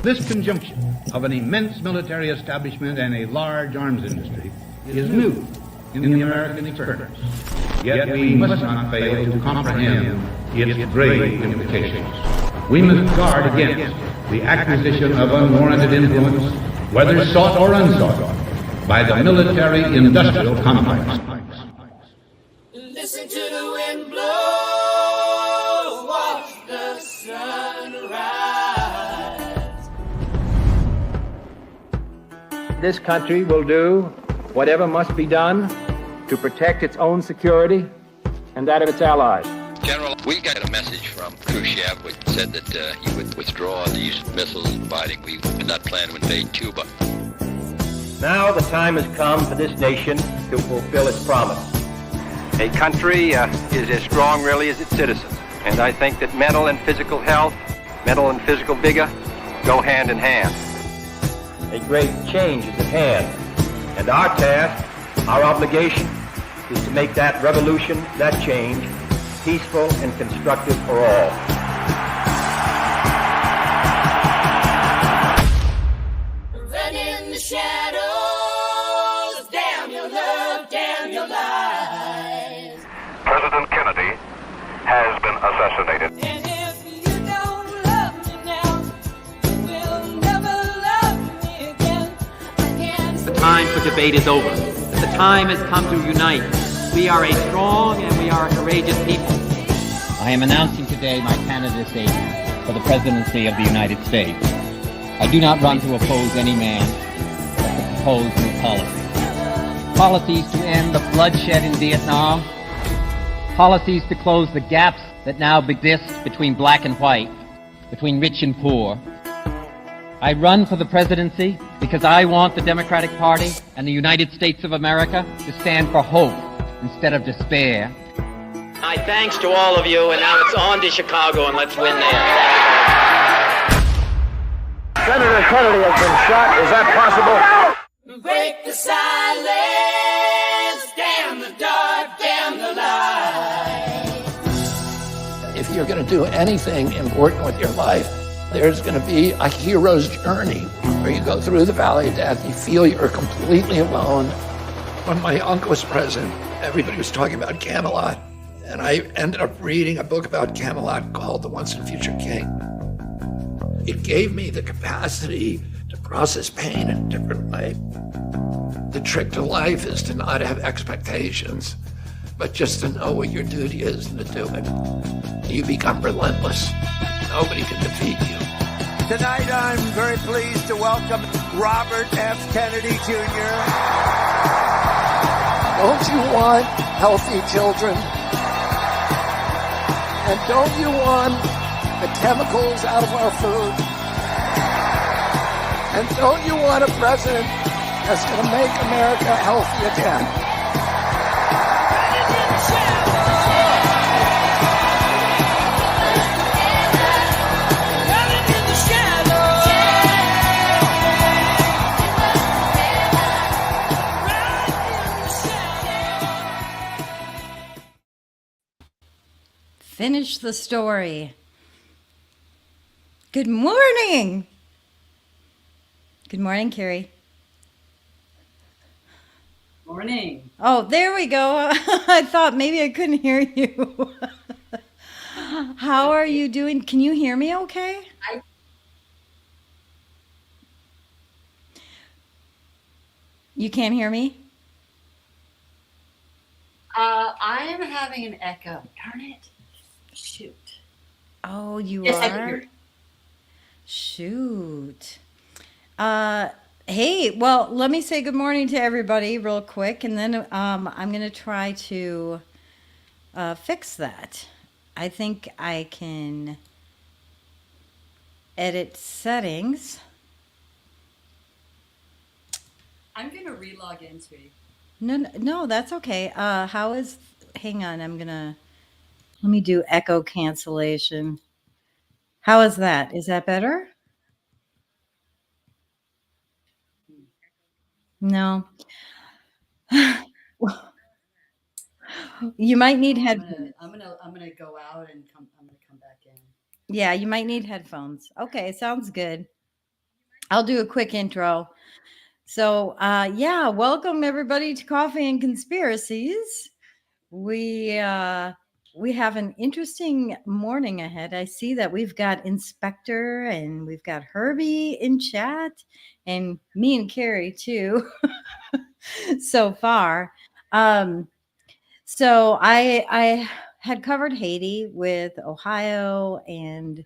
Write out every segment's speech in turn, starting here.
This conjunction of an immense military establishment and a large arms industry is new in the American experience. Yet we must not fail to comprehend its grave implications. We must guard against the acquisition of unwarranted influence, whether sought or unsought, by the military-industrial complex. Listen to the wind blow, watch the sun rise. This country will do whatever must be done to protect its own security and that of its allies. General, we got a message from Khrushchev which said that he would withdraw these missiles, providing we did not plan to invade Cuba. Now the time has come for this nation to fulfill its promise. A country is as strong really as its citizens. And I think that mental and physical health, mental and physical vigor go hand in hand. A great change is at hand. And our task, our obligation, is to make that revolution, that change, peaceful and constructive for all. Run in the shadows, damn your love, damn your lies. President Kennedy has been assassinated. And if you don't love me now, you will never love me again. The time for debate is over. The time has come to unite. We are a strong and we are a courageous people. I am announcing today my candidacy for the presidency of the United States. I do not run to oppose any man, but to propose new policies. Policies to end the bloodshed in Vietnam. Policies to close the gaps that now exist between black and white, between rich and poor. I run for the presidency because I want the Democratic Party and the United States of America to stand for hope instead of despair. My thanks to all of you, and now it's on to Chicago, and let's win there. Senator Kennedy has been shot. Is that possible? Break the silence, damn the dark, damn the light. If you're going to do anything important with your life, there's going to be a hero's journey where you go through the valley of death, you feel you're completely alone. When my uncle was president, everybody was talking about Camelot, and I ended up reading a book about Camelot called The Once and Future King. It gave me the capacity to process pain in a different way. The trick to life is to not have expectations, but just to know what your duty is and to do it. You become relentless. Nobody can defeat you. Tonight, I'm very pleased to welcome Robert F. Kennedy Jr. Don't you want healthy children? And don't you want the chemicals out of our food? And don't you want a president that's going to make America healthy again? Finish the story. Good morning. Good morning, Carrie. Morning. Oh, there we go. I thought maybe I couldn't hear you. How are you doing? Can you hear me okay? You can't hear me? I'm having an echo. Darn it. Shoot. Oh, you yes, are? I can hear. Shoot. Hey, well, let me say good morning to everybody real quick, and then I'm going to try to fix that. I think I can edit settings. I'm going to relog in, sweetie. No, that's okay. Hang on, let me do echo cancellation. How is that? Is that better? No. You might need headphones. I'm gonna go out and I'm gonna come back in. Yeah, you might need headphones. Okay, sounds good. I'll do a quick intro. So, yeah, welcome everybody to Coffee and Conspiracies. We have an interesting morning ahead. I see that we've got Inspector and we've got Herbie in chat, and me and Carrie too. So far, so I had covered Haiti with Ohio and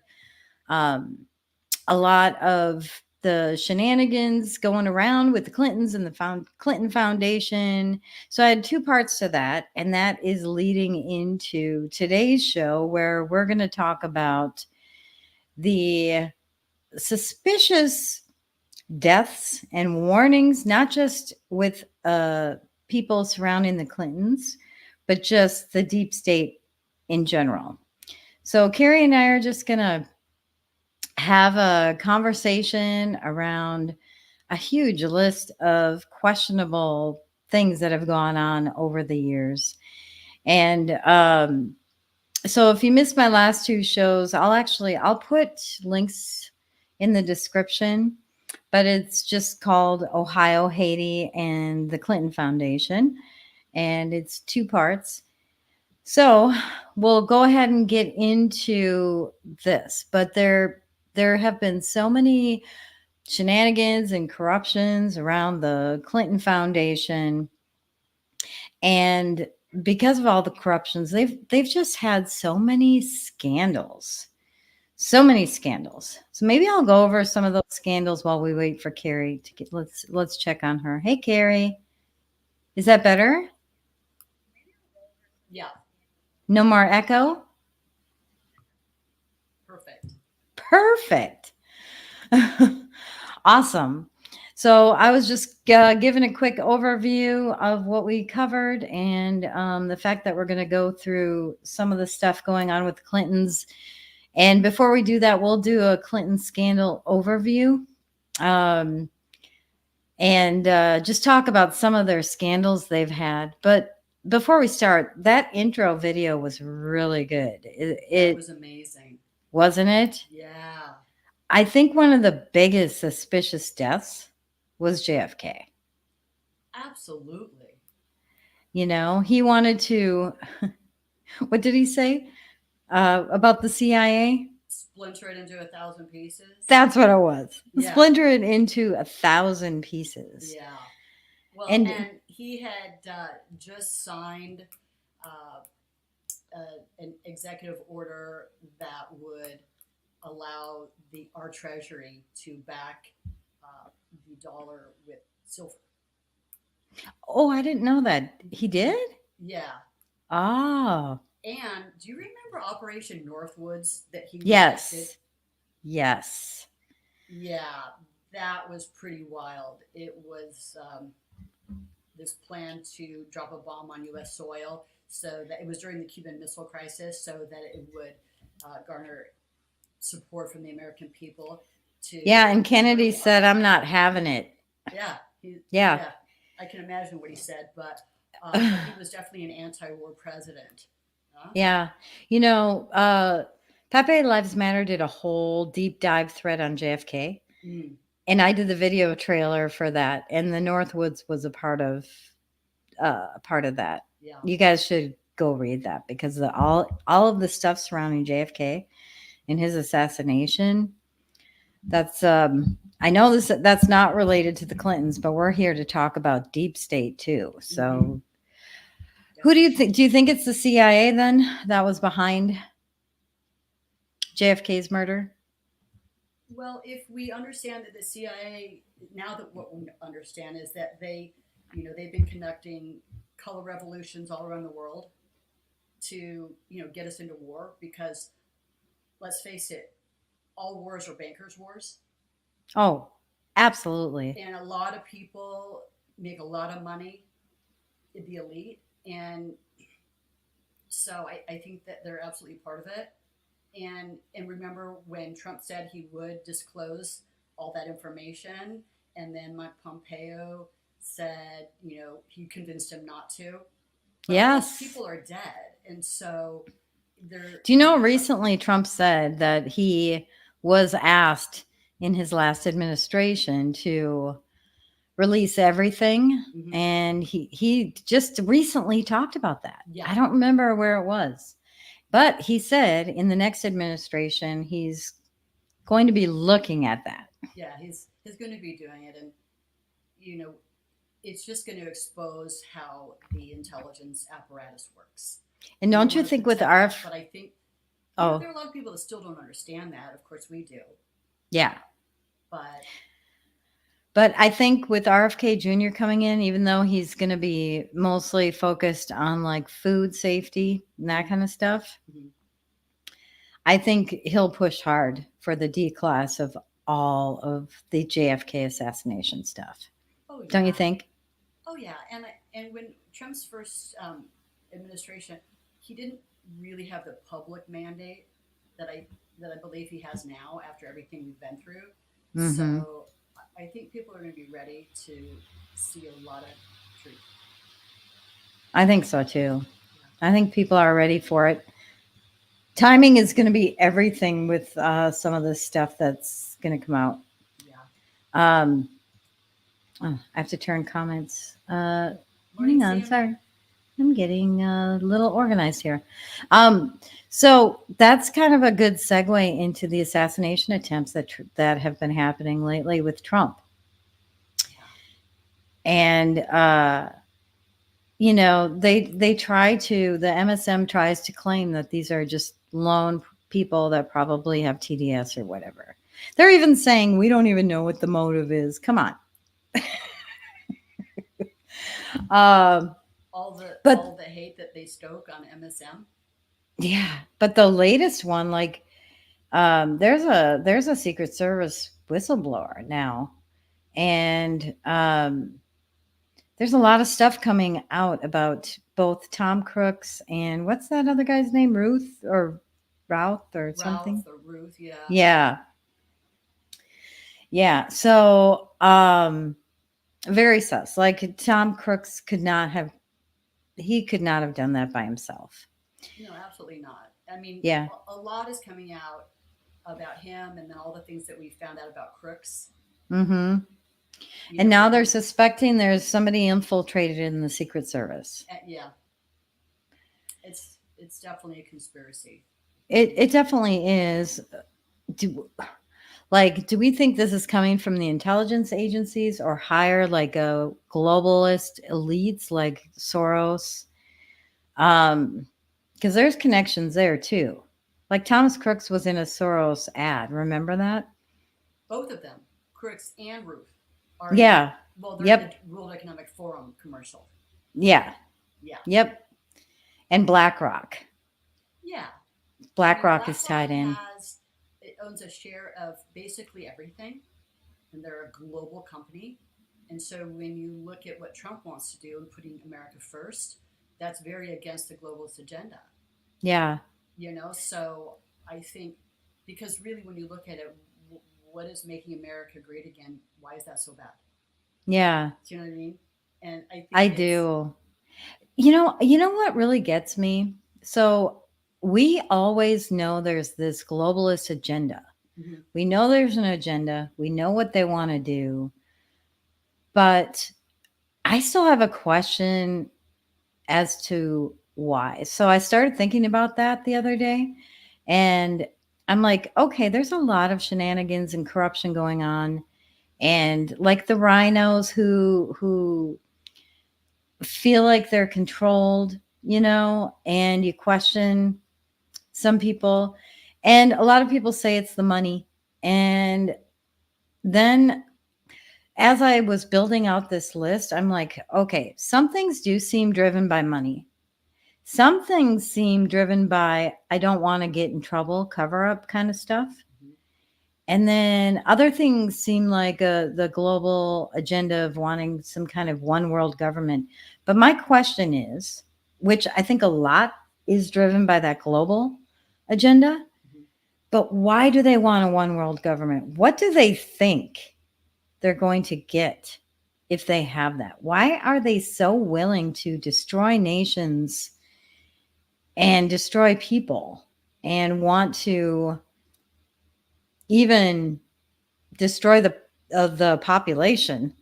a lot of the shenanigans going around with the Clintons and the Clinton Foundation. So I had two parts to that, and that is leading into today's show where we're going to talk about the suspicious deaths and warnings, not just with people surrounding the Clintons, but just the deep state in general. So Carrie and I are just going to have a conversation around a huge list of questionable things that have gone on over the years. And so if you missed my last two shows, I'll put links in the description, but it's just called Ohio, Haiti, and the Clinton Foundation. And it's two parts. So we'll go ahead and get into this, but there have been so many shenanigans and corruptions around the Clinton Foundation, and because of all the corruptions, they've just had so many scandals. So maybe I'll go over some of those scandals while we wait for Carrie to get. Let's check on her. Hey, Carrie, is that better? Yeah. No more echo. Perfect. Awesome. So I was just giving a quick overview of what we covered, and the fact that we're going to go through some of the stuff going on with the Clintons. And before we do that, we'll do a Clinton scandal overview, and just talk about some of their scandals they've had. But before we start, that intro video was really good. It was amazing. Wasn't it? Yeah. I think one of the biggest suspicious deaths was JFK. Absolutely. You know, he wanted to, what did he say about the CIA? Splinter it into 1,000 pieces. That's what it was. Yeah. Splinter it into 1,000 pieces. Yeah. Well, and he had just signed an executive order that would allow our Treasury to back the dollar with silver. Oh, I didn't know that. He did? Yeah. Oh. And do you remember Operation Northwoods that he Yes. rejected? Yes. Yeah, that was pretty wild. It was this plan to drop a bomb on U.S. soil, so that it was during the Cuban Missile Crisis, so that it would garner support from the American people. Yeah, and Kennedy said, "I'm not having it." Yeah. Yeah. I can imagine what he said, but he was definitely an anti-war president. Huh? Yeah. You know, Pepe Lives Matter did a whole deep dive thread on JFK. And I did the video trailer for that. And the Northwoods was a part of that. Yeah. You guys should go read that, because all of the stuff surrounding JFK and his assassination, that's I know that's not related to the Clintons, but we're here to talk about deep state too. So who do you think? Do you think it's the CIA then that was behind JFK's murder? Well, if we understand that the CIA, now that what we understand is that they've been conducting color revolutions all around the world to, get us into war, because let's face it, all wars are bankers' wars. Oh, absolutely. And a lot of people make a lot of money, the elite. And so I think that they're absolutely part of it. And remember when Trump said he would disclose all that information, and then Mike Pompeo said, he convinced him not to. But yes. People are dead. And so they're... Do you know recently Trump said that he was asked in his last administration to release everything. And he just recently talked about that. Yeah. I don't remember where it was, but he said in the next administration he's going to be looking at that. Yeah, he's going to be doing it, and you know, it's just going to expose how the intelligence apparatus works. And don't you wanna think with protect our it, but I think Oh. there are a lot of people that still don't understand that. Of course, we do. Yeah. But I think with RFK Jr. coming in, even though he's going to be mostly focused on like food safety and that kind of stuff, I think he'll push hard for the declass of all of the JFK assassination stuff. Oh, yeah. Don't you think? Oh yeah, and when Trump's first administration, he didn't really have the public mandate that I believe he has now after everything we've been through. So I think people are going to be ready to see a lot of truth. I think so too. I think people are ready for it. Timing is going to be everything with some of this stuff that's going to come out. Yeah. I have to turn comments. Hang on, sorry. I'm getting a little organized here. So that's kind of a good segue into the assassination attempts that have been happening lately with Trump. And you know, they try to, the MSM tries to claim that these are just lone people that probably have TDS or whatever. They're even saying we don't even know what the motive is. Come on. All the hate that they stoke on MSM. Yeah, but the latest one, like, there's a Secret Service whistleblower now, and there's a lot of stuff coming out about both Tom Crooks and what's that other guy's name, Routh or something. Ralph or Ruth, yeah. Yeah. Yeah. So very sus. Like Tom Crooks could not have done that by himself. No, absolutely not. I mean, Yeah. a lot is coming out about him, and then all the things that we found out about Crooks. Mm-hmm. And now they're suspecting there's somebody infiltrated in the Secret Service. Yeah. It's definitely a conspiracy. It definitely is. Do we think this is coming from the intelligence agencies or higher, like a globalist elites like Soros? Because there's connections there too. Like Thomas Crooks was in a Soros ad. Remember that? Both of them, Crooks and Ruth, are they're in the World Economic Forum commercial. Yeah. Yeah. Yep. And BlackRock. Yeah. BlackRock is tied in. It owns a share of basically everything, and they're a global company. And so when you look at what Trump wants to do and putting America first, that's very against the globalist agenda. Yeah. You know, so I think, because really when you look at it, what is making America great again? Why is that so bad? Yeah. Do you know what I mean? And I do. You know what really gets me? So we always know there's this globalist agenda. Mm-hmm. We know there's an agenda. We know what they want to do. But I still have a question as to why. So I started thinking about that the other day, and I'm like, okay, there's a lot of shenanigans and corruption going on, and like the rhinos who feel like they're controlled, you know, and you question some people, and a lot of people say it's the money. And then as I was building out this list, I'm like, okay, some things do seem driven by money. Some things seem driven by, I don't want to get in trouble, cover up kind of stuff. Mm-hmm. And then other things seem like the global agenda of wanting some kind of one world government. But my question is, which I think a lot is driven by that global agenda, mm-hmm. but why do they want a one world government? What do they think they're going to get if they have that? Why are they so willing to destroy nations and destroy people and want to even destroy the population.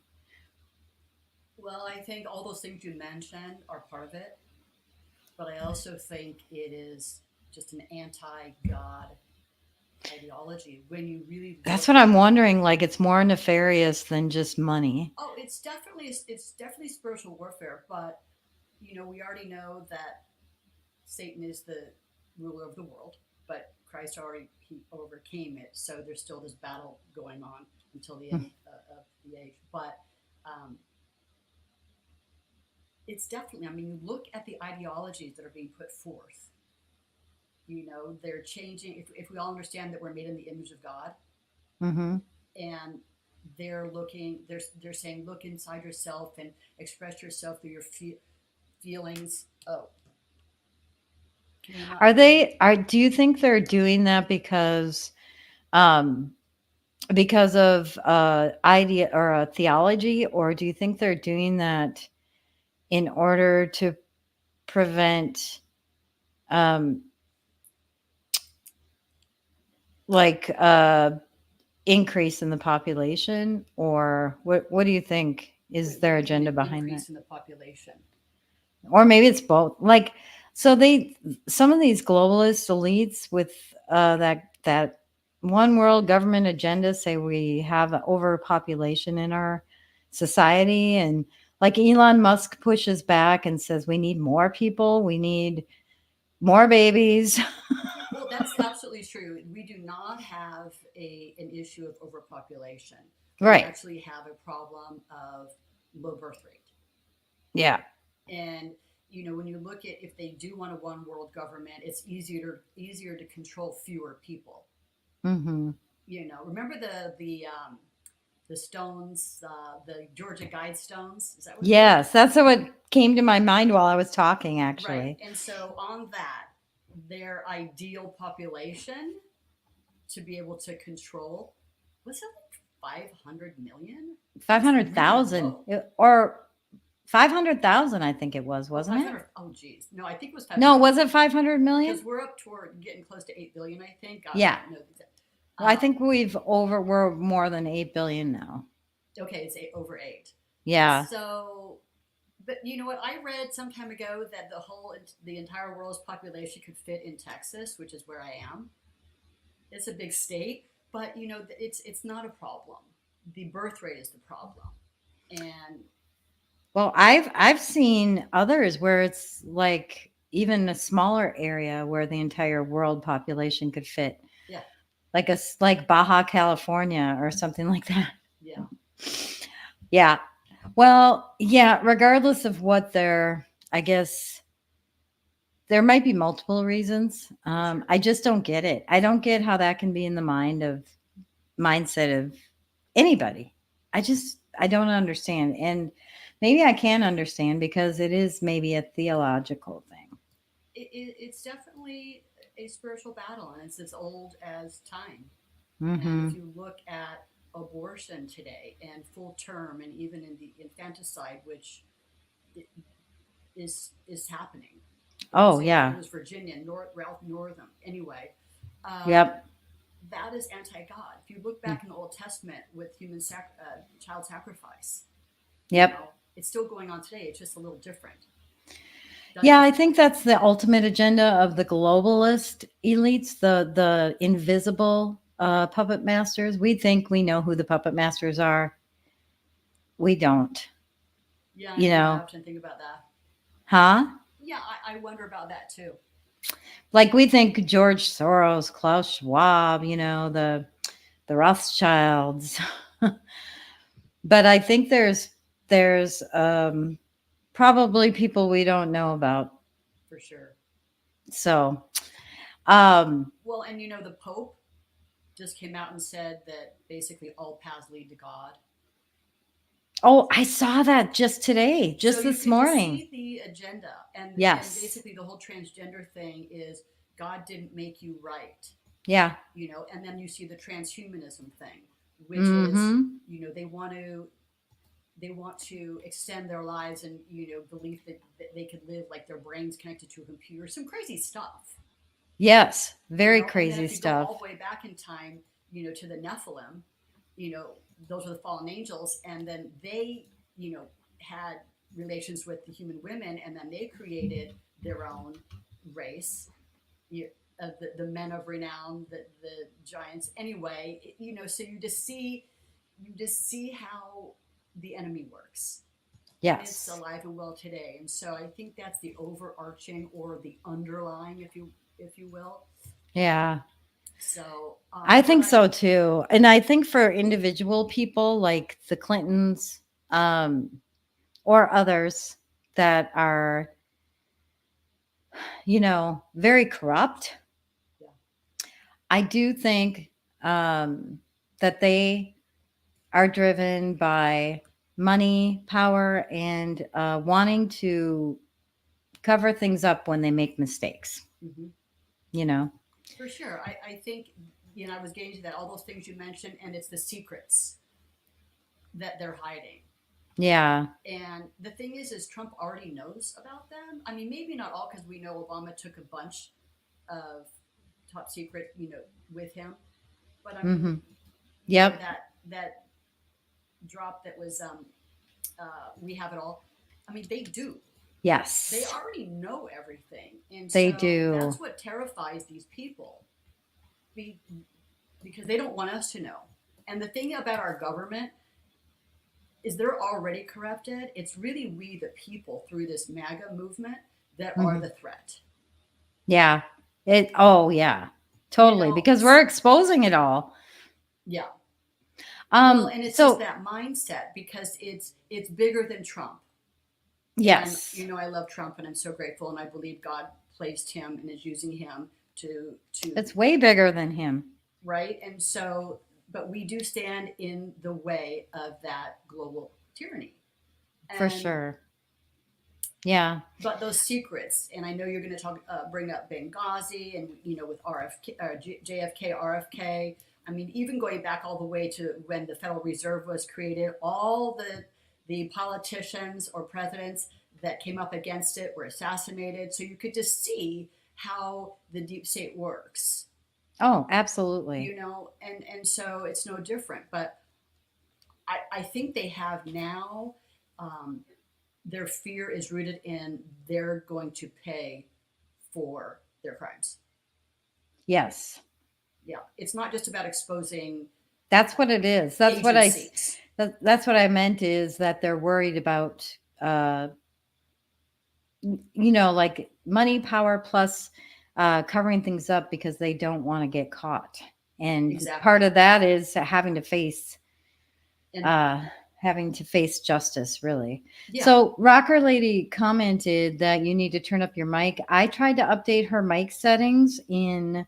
Well, I think all those things you mentioned are part of it, but I also think it is just an anti-God ideology when you really That's look what I'm at. wondering. Like, it's more nefarious than just money. Oh, it's definitely spiritual warfare, but we already know that Satan is the ruler of the world, but Christ already he overcame it. So there's still this battle going on until the end of the age. But um, it's definitely. I mean, you look at the ideologies that are being put forth. They're changing. If we all understand that we're made in the image of God, Mm-hmm. and they're looking, they're saying, look inside yourself and express yourself through your feelings. Oh, can you not Are hear me? they? Do you think they're doing that um, because of idea or theology, or do you think they're doing that in order to prevent um, like increase in the population, or what do you think is Wait, their what do you mean agenda an behind that? increase in the population? Or maybe it's both. Like, so some of these globalist elites with that one world government agenda say we have an overpopulation in our society, and like Elon Musk pushes back and says we need more people, we need more babies. Well, that's absolutely true. We do not have an issue of overpopulation. We Right. actually have a problem of low birth rate. Yeah. And when you look at if they do want a one world government, it's easier to control fewer people. Mm-hmm. Remember the stones, the Georgia Guidestones? Is that what? Yes, that's what came to my mind while I was talking, Right. actually. And so on that, their ideal population to be able to control was it like 500 million? It's really 500,000 low. or 500,000, I think it was, Oh, wasn't it? 500. Oh, geez. No, I think it was 500. No, was it 500 million? Because we're up toward getting close to 8 billion, I think. Yeah. I don't know the exact- Well, I think we're more than 8 billion now. Okay, it's over 8. Yeah. So, but you know what? I read some time ago that the entire world's population could fit in Texas, which is where I am. It's a big state, but it's not a problem. The birth rate is the problem, and Well, I've seen others where it's like even a smaller area where the entire world population could fit. yeah, Like Baja California or something like that. yeah. Yeah. Well, yeah, regardless of I guess there might be multiple reasons. I just don't get it. I don't get how that can be in the mindset of anybody. I don't understand. And maybe I can understand because it is maybe a theological thing. It's definitely a spiritual battle, and it's as old as time. Mm-hmm. And if you look at abortion today and full term, and even in the infanticide, which is happening. Oh, yeah. It was Virginia, Ralph Northam. Anyway, Yep. that is anti-God. If you look back in the Old Testament with child sacrifice, Yep. it's still going on today. It's just a little different. Yeah, I think that's the ultimate agenda of the globalist elites, the invisible puppet masters. We think we know who the puppet masters are. We don't. Yeah, I often think about that. Huh? Yeah, I wonder about that too. Like we think George Soros, Klaus Schwab, the Rothschilds. But I think there's probably people we don't know about. For sure. So, well, and the Pope just came out and said that basically all paths lead to God. Oh, I saw that just today, this morning. See the agenda, and yes, and basically the whole transgender thing is God didn't make you right. Yeah. And then you see the transhumanism thing, which is they want to extend their lives and believe that they could live like their brains connected to a computer. Some crazy stuff. Yes, very and crazy then if you stuff. go all the way back in time, to the Nephilim, those were the fallen angels, and then they, had relations with the human women, and then they created their own race, the men of renown, the giants. Anyway, so you just see how the enemy works. And it's Yes. alive and well today. And so I think that's the overarching or the underlying, if you will. Yeah. So I think so too. And I think for individual people like the Clintons, or others that are, very corrupt, Yeah. I do think that they are driven by money, power, and wanting to cover things up when they make mistakes. Mhm. You know? For sure. I think, I was getting to that, all those things you mentioned, and it's the secrets that they're hiding. Yeah. And the thing is Trump already knows about them. I mean, maybe not all, because we know Obama took a bunch of top secret, with him. But I mean, Mm-hmm. Yep. that drop that was we have it all. I mean, they do. Yes. They already know everything, and They so do. that's what terrifies these people, because they don't want us to know. And the thing about our government is they're already corrupted. It's really we, the people, through this MAGA movement, that are Mhm. the threat. Yeah. Yeah. Totally. Because we're exposing it all. Yeah. Well, and it's so just that mindset, because it's bigger than Trump. yes. And I love Trump, and I'm so grateful, and I believe God placed him and is using him to It's way bigger than him. right. And so, but we do stand in the way of that global tyranny. For And sure. Yeah. But those secrets, and I know you're going to bring up Benghazi, and with JFK, RFK. I mean, even going back all the way to when the Federal Reserve was created, all the politicians or presidents that came up against it were assassinated. So you could just see how the deep state works. Oh, absolutely. And so it's no different. But I think they have now. Their fear is rooted in they're going to pay for their crimes. Yes. Yeah, it's not just about exposing. That's what it is. That's agencies. that's what I meant, is that they're worried about like money, power, plus covering things up because they don't want to get caught. And Exactly. part of that is having to face justice, really. Yeah. So Rocker Lady commented that you need to turn up your mic. I tried to update her mic settings in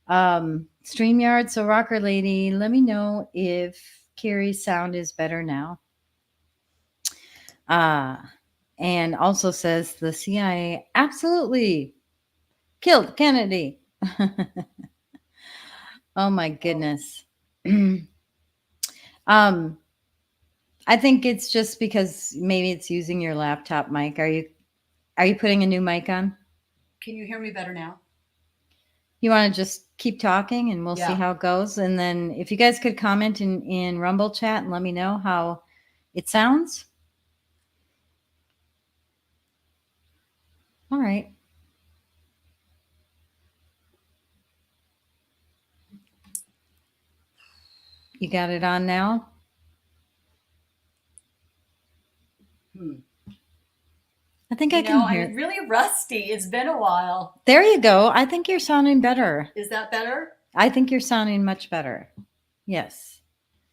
StreamYard. So Rocker Lady, let me know if Carrie's sound is better now. And also says the CIA absolutely killed Kennedy. Oh my goodness. I think it's just because maybe it's using your laptop mic. Are you putting a new mic on? Can you hear me better now? You want to just keep talking and we'll see how it goes. And then if you guys could comment in Rumble chat and let me know how it sounds. All right. You got it on now? I think I can hear. I'm really rusty. It's been a while. There you go. I think you're sounding better. Is that better? I think you're sounding much better. Yes.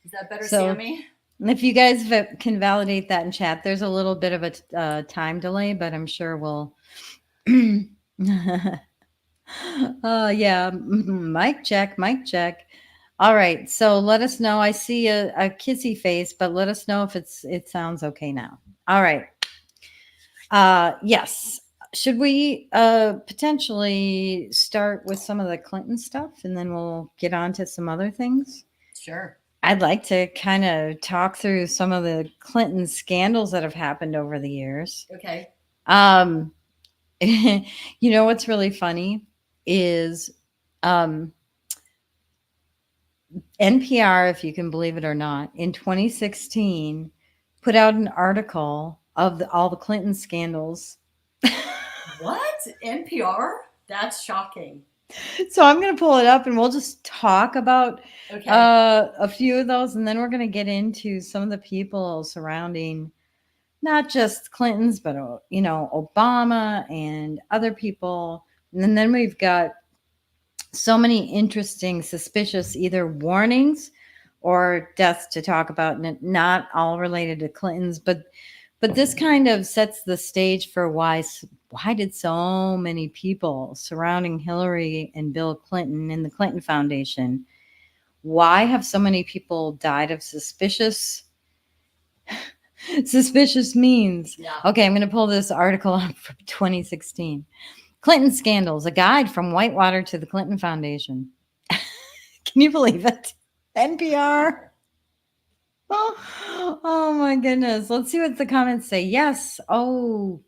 Is that better, Sammy? If you guys can validate that in chat, there's a little bit of a time delay, but I'm sure we'll. Yeah. Mic check. Mic check. All right. So let us know. I see a kissy face, but let us know if it sounds okay now. All right. Yes. Should we potentially start with some of the Clinton stuff and then we'll get on to some other things? Sure. I'd like to kind of talk through some of the Clinton scandals that have happened over the years. Okay. What's really funny is NPR, if you can believe it or not, in 2016 put out an article of all the Clinton scandals. What? NPR? That's shocking. So I'm going to pull it up and we'll just talk about Okay. a few of those, and then we're going to get into some of the people surrounding not just Clintons, but Obama and other people. And then we've got so many interesting, suspicious either warnings or deaths to talk about, not all related to Clintons, but this kind of sets the stage for why did so many people surrounding Hillary and Bill Clinton in the Clinton Foundation, why have so many people died of suspicious means? Yeah. Okay, I'm going to pull this article up from 2016. Clinton scandals, a guide from Whitewater to the Clinton Foundation. Can you believe it? NPR. Oh my goodness. Let's see what the comments say. Yes. Oh,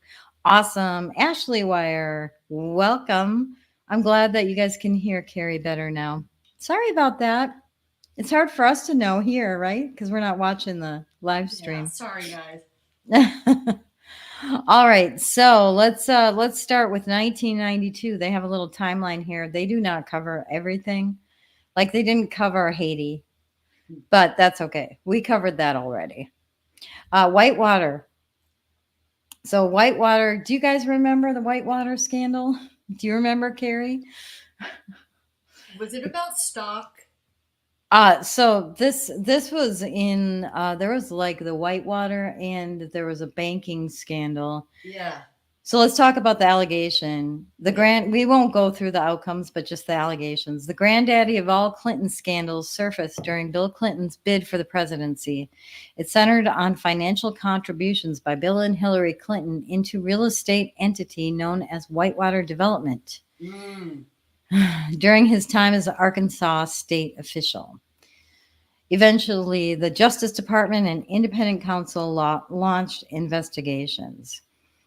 awesome. Ashley Wire, welcome. I'm glad that you guys can hear Carrie better now. Sorry about that. It's hard for us to know here, right? Because we're not watching the live Yeah, stream. sorry, guys. All right, so let's start with 1992. They have a little timeline here. They do not cover everything. Like they didn't cover Haiti, but that's okay. We covered that already. Whitewater. So Whitewater, do you guys remember the Whitewater scandal? Do you remember, Carrie? Was it about stock? So this was in there was like the Whitewater and there was a banking scandal. Yeah. So let's talk about the allegation. We won't go through the outcomes, but just the allegations. The granddaddy of all Clinton scandals surfaced during Bill Clinton's bid for the presidency. It centered on financial contributions by Bill and Hillary Clinton into real estate entity known as Whitewater Development during his time as an Arkansas state official. Eventually, the Justice Department and independent counsel launched investigations.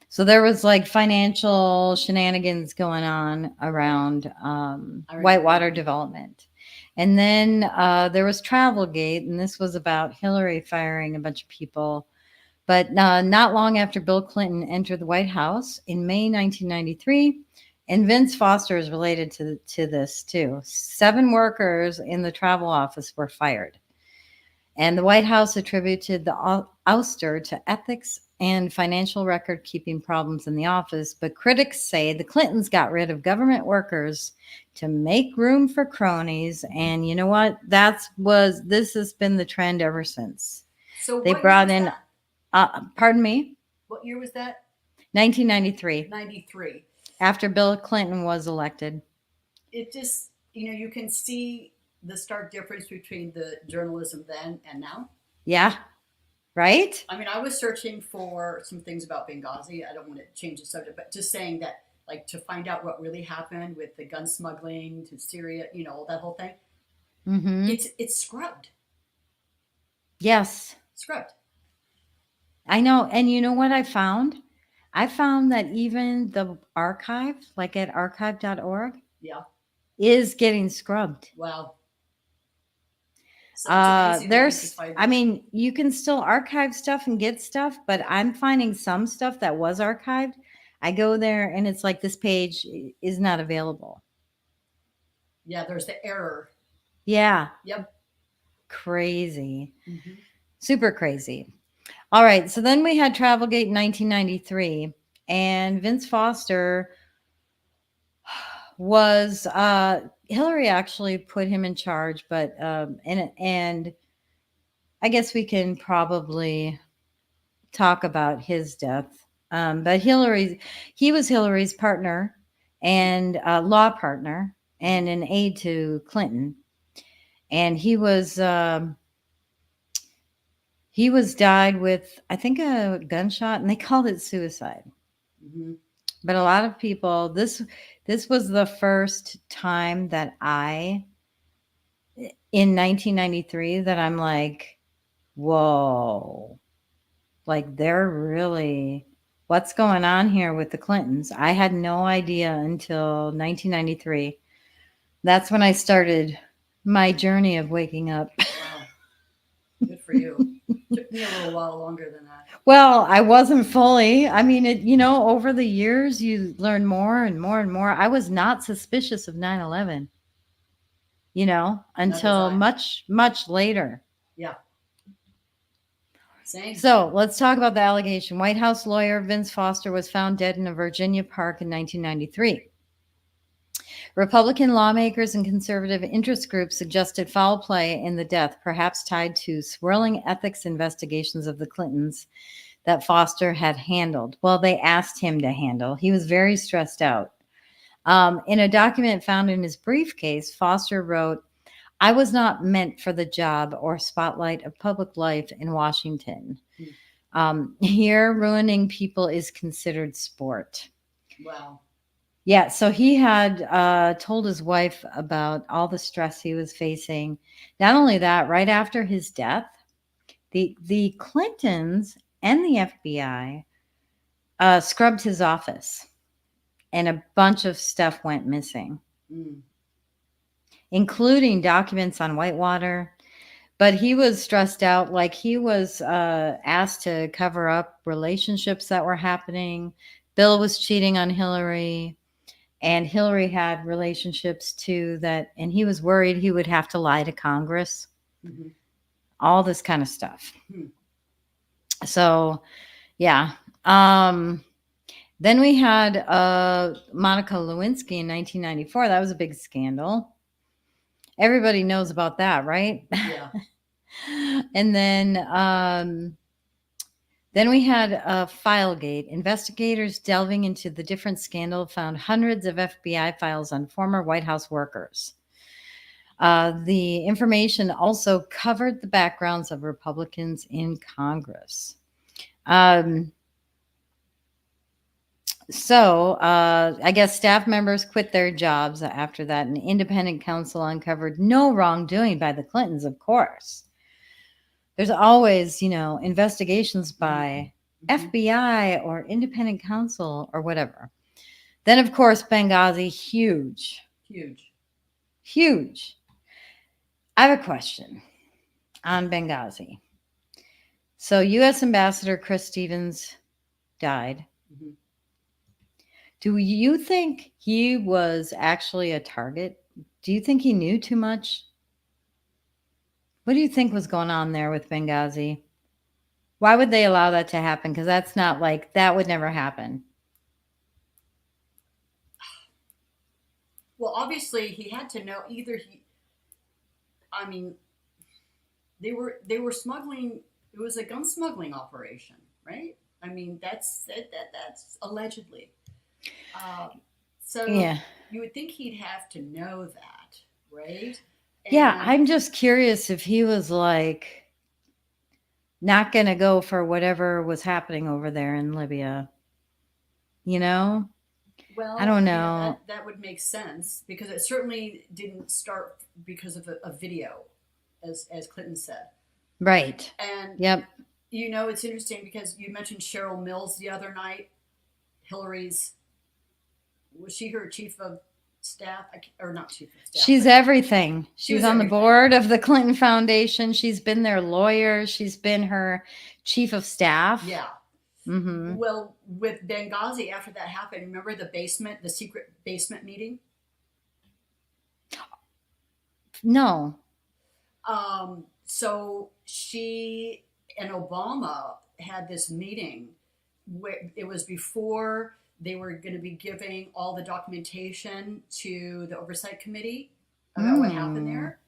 So there was like financial shenanigans going on around Whitewater Development. And then there was Travelgate, and this was about Hillary firing a bunch of people. But not long after Bill Clinton entered the White House in May 1993, and Vince Foster is related to this too. 7 workers in the travel office were fired. And the White House attributed the ouster to ethics and financial record keeping problems in the office. But critics say the Clintons got rid of government workers to make room for cronies. And you know what? This has been the trend ever since. So they brought in, pardon me? What year was that? 1993. 93. After Bill Clinton was elected. It just, you can see the stark difference between the journalism then and now. Yeah. Right? I mean, I was searching for some things about Benghazi. I don't want to change the subject, but just saying that, like, to find out what really happened with the gun smuggling to Syria, that whole thing. Mm-hmm. It's scrubbed. Yes. Scrubbed. I know. And you know what I found? I found that even the archive, like at archive.org, is getting scrubbed. Wow. You can still archive stuff and get stuff, but I'm finding some stuff that was archived. I go there and it's like this page is not available. Yeah, there's the error. Yeah. Yep. Crazy. Mm-hmm. Super crazy. All right. So then we had Travelgate in 1993, and Vince Foster was Hillary actually put him in charge, but and I guess we can probably talk about his death. But he was Hillary's partner and law partner and an aide to Clinton, and he was died with, I think, a gunshot, and they called it suicide. Mm-hmm. But a lot of people, this was the first time that in 1993, that I'm like, whoa, like they're really, what's going on here with the Clintons? I had no idea until 1993. That's when I started my journey of waking up. Wow. Good for you. Took me a little while longer than that. Well, I wasn't fully. I mean, over the years, you learn more and more and more. I was not suspicious of 9/11, until much, much later. Yeah. Same. So let's talk about the allegation. White House lawyer Vince Foster was found dead in a Virginia park in 1993. Republican lawmakers and conservative interest groups suggested foul play in the death, perhaps tied to swirling ethics investigations of the Clintons that Foster had handled. Well, they asked him to handle. He was very stressed out. In a document found in his briefcase, Foster wrote, "I was not meant for the job or spotlight of public life in Washington. Here, ruining people is considered sport." Wow. Yeah, so he had told his wife about all the stress he was facing. Not only that, right after his death, the Clintons and the FBI scrubbed his office, and a bunch of stuff went missing, including documents on Whitewater. But he was stressed out, like he was asked to cover up relationships that were happening. Bill was cheating on Hillary. And Hillary had relationships too and he was worried he would have to lie to Congress. Mm-hmm. All this kind of stuff. So, yeah. Then we had Monica Lewinsky in 1994. That was a big scandal. Everybody knows about that, right? Yeah. And then we had Filegate. Investigators delving into the different scandal found hundreds of FBI files on former White House workers. The information also covered the backgrounds of Republicans in Congress. So I guess staff members quit their jobs after that. An independent counsel uncovered no wrongdoing by the Clintons, of course. There's always, investigations by FBI or independent counsel or whatever. Then, of course, Benghazi, huge. I have a question on Benghazi. So U.S. Ambassador Chris Stevens died. Mm-hmm. Do you think he was actually a target? Do you think he knew too much? What do you think was going on there with Benghazi? Why would they allow that to happen? Because that's not that would never happen. Well, obviously he had to know they were smuggling. It was a gun smuggling operation, right? I mean, that's allegedly. So yeah. You would think he'd have to know that, right? Yeah, I'm just curious if he was not going to go for whatever was happening over there in Libya. Well, I don't know. That would make sense because it certainly didn't start because of a video, as Clinton said. Right. And yep. It's interesting because you mentioned Cheryl Mills the other night. Hillary's, was she her chief of staff or not chief of staff? She's everything. She's on everything. The board of the Clinton Foundation. She's been their lawyer. She's been her chief of staff. Yeah. Mm-hmm. Well, with Benghazi, after that happened, remember the secret basement meeting? No. So she and Obama had this meeting where it was before they were going to be giving all the documentation to the oversight committee about what happened there.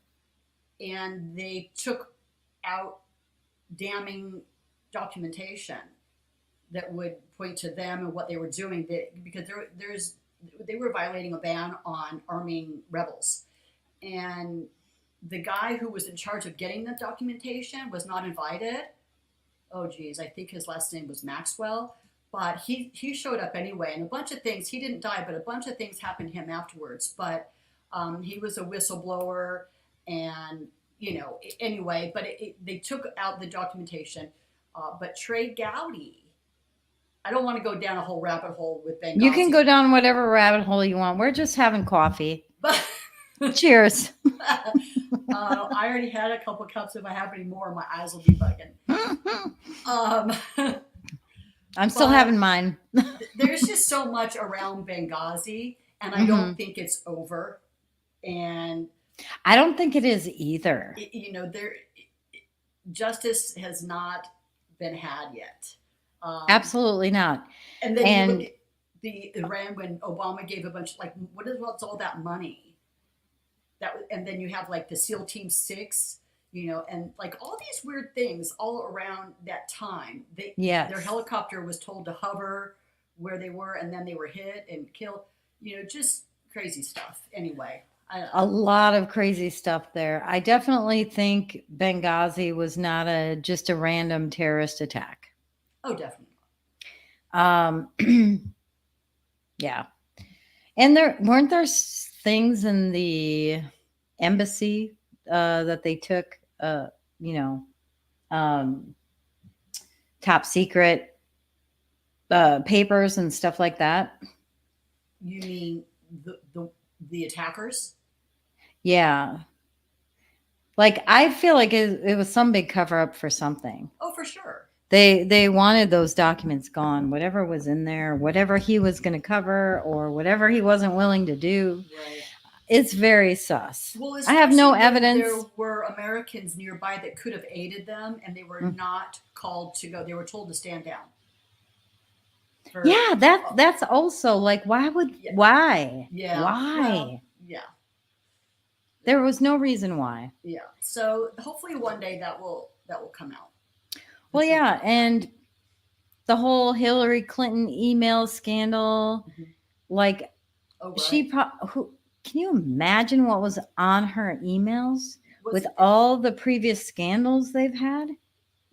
And they took out damning documentation that would point to them and what they were doing, because they were violating a ban on arming rebels. And the guy who was in charge of getting the documentation was not invited. Oh, geez, I think his last name was Maxwell. But he showed up anyway, and a bunch of things, he didn't die, but a bunch of things happened to him afterwards. But he was a whistleblower, and, anyway, but they took out the documentation. But Trey Gowdy, I don't want to go down a whole rabbit hole with Benghazi. You can go down whatever rabbit hole you want. We're just having coffee. Cheers. I already had a couple cups. If I have any more, my eyes will be bugging. I'm still but having mine. There's just so much around Benghazi, and I don't think it's over. And I don't think it is either. Justice has not been had yet. Absolutely not. And then you look at the Iran when Obama gave a bunch, like, what's all that money? And then you have like the SEAL Team 6, and like all these weird things all around that time. Their helicopter was told to hover where they were, and then they were hit and killed. Just crazy stuff. Anyway. A lot of crazy stuff there. I definitely think Benghazi was not just a random terrorist attack. Oh, definitely. Yeah. And weren't there things in the embassy that they took, top secret papers and stuff like that? You mean the attackers? Yeah. Like, I feel like it was some big cover up for something. Oh, for sure. They wanted those documents gone, whatever was in there, whatever he was going to cover or whatever he wasn't willing to do. Right. It's very sus. Well, I have no evidence. There were Americans nearby that could have aided them, and they were not called to go. They were told to stand down. Yeah, that's also like, why? Yeah. Why? Well, yeah. There was no reason why. Yeah. So hopefully one day that will come out. Well, yeah, and the whole Hillary Clinton email scandal, like, who can you imagine what was on her emails with all the previous scandals they've had?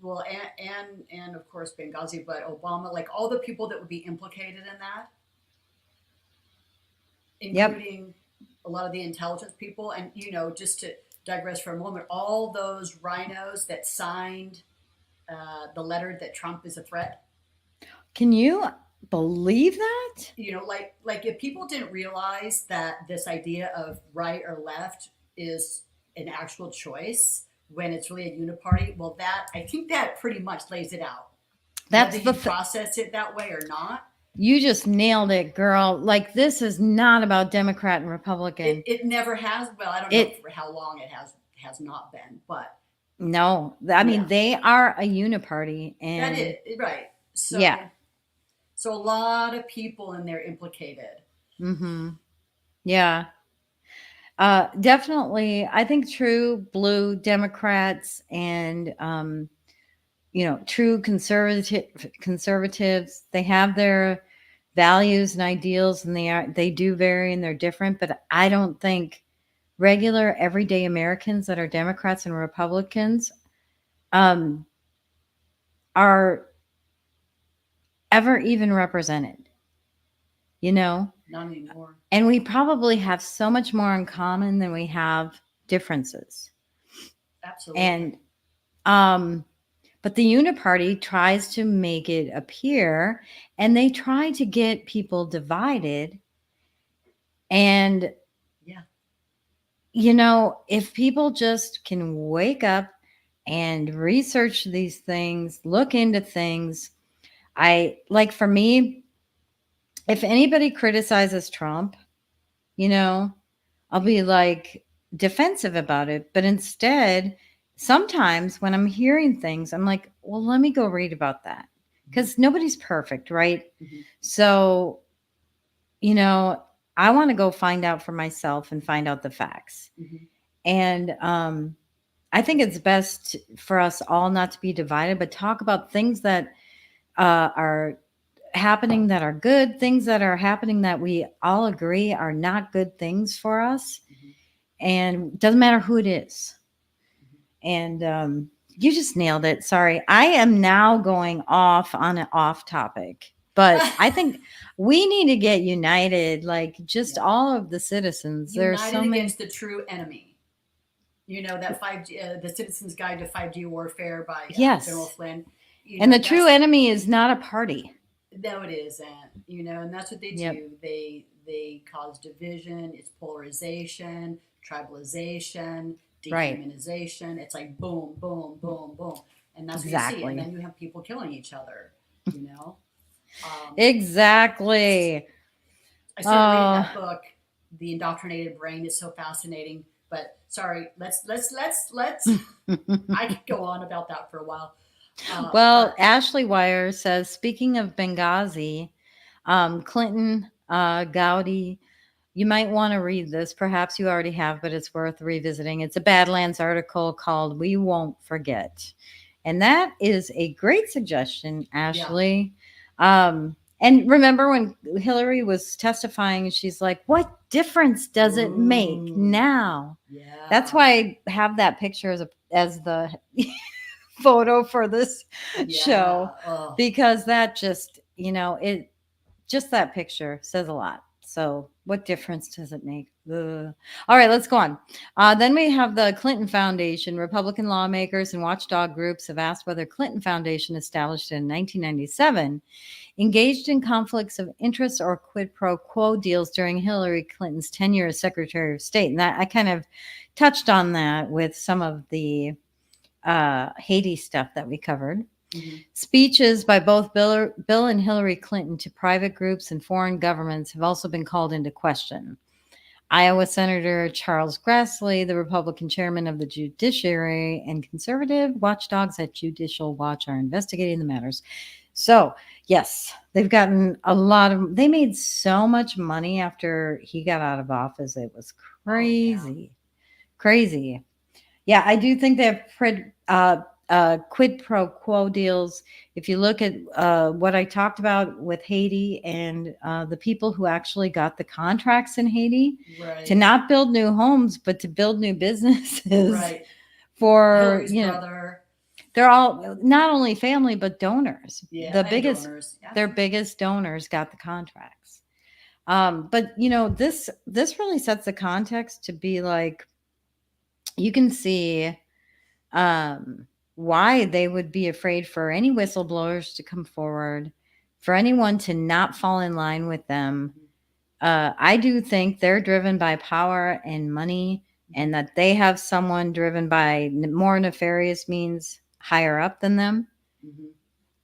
Well, and of course Benghazi, but Obama, like all the people that would be implicated in that, including a lot of the intelligence people, and just to digress for a moment, all those rhinos that signed the letter that Trump is a threat. Can you believe that? Like if people didn't realize that this idea of right or left is an actual choice when it's really a uniparty, well, I think that pretty much lays it out. That's whether you process it that way or not. You just nailed it, girl. Like, this is not about Democrat and Republican. It never has. Well, I don't know for how long it has not been, but no, I mean, they are a uniparty, and that is right. So so a lot of people in there implicated. Mm-hmm. Yeah. Definitely. I think true blue Democrats and true conservatives, they have their values and ideals, and they do vary and they're different, but I don't think regular everyday Americans that are Democrats and Republicans are ever even represented. Not anymore. And we probably have so much more in common than we have differences. Absolutely. And but the uniparty tries to make it appear, and they try to get people divided. And if people just can wake up and research these things, look into things, for me, if anybody criticizes Trump, I'll be like defensive about it. But instead, sometimes when I'm hearing things, I'm like, well, let me go read about that, because nobody's perfect, right? Mm-hmm. So, I want to go find out for myself and find out the facts. Mm-hmm. And I think it's best for us all not to be divided, but talk about things that are happening that are good, things that are happening that we all agree are not good things for us. Mm-hmm. And it doesn't matter who it is. Mm-hmm. And you just nailed it. Sorry. I am now going off on an off topic, but I think we need to get united, like just all of the citizens. United There's so many against the true enemy. That 5G, the Citizen's Guide to 5G Warfare by General Flynn. And the true enemy is not a party. No, it isn't. And that's what they do. They cause division. It's polarization. tribalization, Right. dehumanization. It's like boom, boom, boom, boom. And that's what you see. Exactly. And then you have people killing each other, you know? Exactly. I started reading that book. The Indoctrinated Brain is so fascinating. But sorry, let's I could go on about that for a while. Well, Ashley Wire says, speaking of Benghazi, Clinton, Gowdy, you might want to read this. Perhaps you already have, but it's worth revisiting. It's a Badlands article called We Won't Forget. And that is a great suggestion, Ashley. And remember when Hillary was testifying, she's like, what difference does it make now? Yeah. That's why I have that picture as the photo for this show, because that just, just that picture says a lot. So what difference does it make? Ugh. All right, let's go on. Then we have the Clinton Foundation. Republican lawmakers and watchdog groups have asked whether Clinton Foundation, established in 1997, engaged in conflicts of interest or quid pro quo deals during Hillary Clinton's tenure as Secretary of State. And that I kind of touched on that with some of the Haiti stuff that we covered. Mm-hmm. Speeches by both Bill and Hillary Clinton to private groups and foreign governments have also been called into question. Iowa Senator Charles Grassley, the Republican chairman of the Judiciary, and conservative watchdogs at Judicial Watch are investigating the matters. So, yes, they've gotten they made so much money after he got out of office. It was crazy. Crazy. Yeah, I do think they have quid pro quo deals. If you look at what I talked about with Haiti and the people who actually got the contracts in Haiti to not build new homes, but to build new businesses for Hillary's brother. They're all not only family but donors. Yeah, their biggest donors got the contracts. But this really sets the context to be like, you can see why they would be afraid for any whistleblowers to come forward, for anyone to not fall in line with them. I do think they're driven by power and money, and that they have someone driven by more nefarious means higher up than them. Mm-hmm.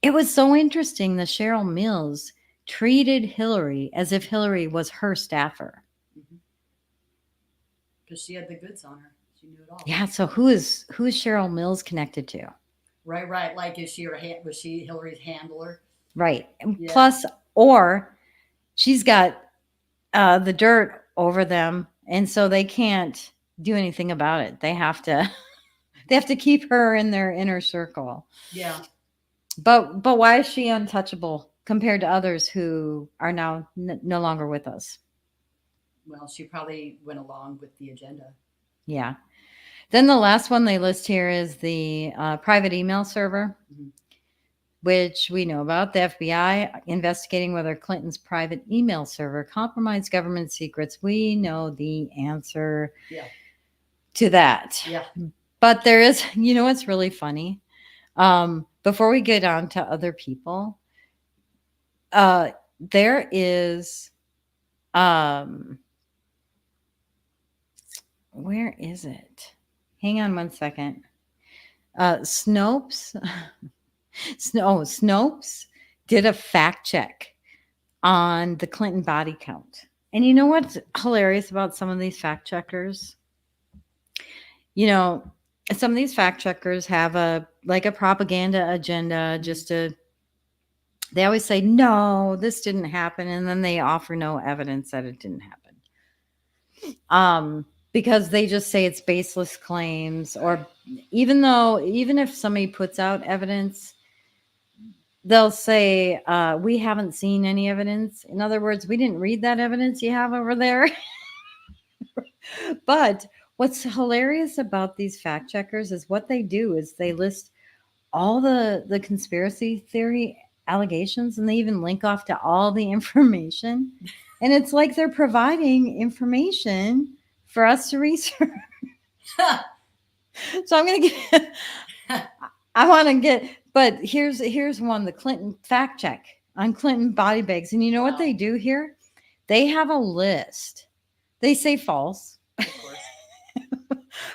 It was so interesting that Cheryl Mills treated Hillary as if Hillary was her staffer. Because she had the goods on her. She knew it all. Yeah, so who is Cheryl Mills connected to? Right. Like, was she Hillary's handler? Right. Yeah. Plus, or she's got the dirt over them, and so they can't do anything about it. They have to keep her in their inner circle. Yeah. But why is she untouchable compared to others who are now no longer with us? Well, she probably went along with the agenda. Yeah. Then the last one they list here is the private email server, which we know about. The FBI investigating whether Clinton's private email server compromised government secrets. We know the answer to that. Yeah. But there is, what's really funny? Before we get on to other people, there is, where is it? Hang on one second. Snopes did a fact check on the Clinton body count. And you know what's hilarious about some of these fact checkers? Some of these fact checkers have a propaganda agenda, they always say, no, this didn't happen. And then they offer no evidence that it didn't happen. Because they just say it's baseless claims, or even if somebody puts out evidence, they'll say, we haven't seen any evidence. In other words, we didn't read that evidence you have over there. But what's hilarious about these fact checkers is what they do is they list all the conspiracy theory allegations, and they even link off to all the information. And it's like they're providing information for us to research. So I'm going to but here's one, the Clinton fact check on Clinton body bags. And you know what they do here? They have a list. They say false. Of course.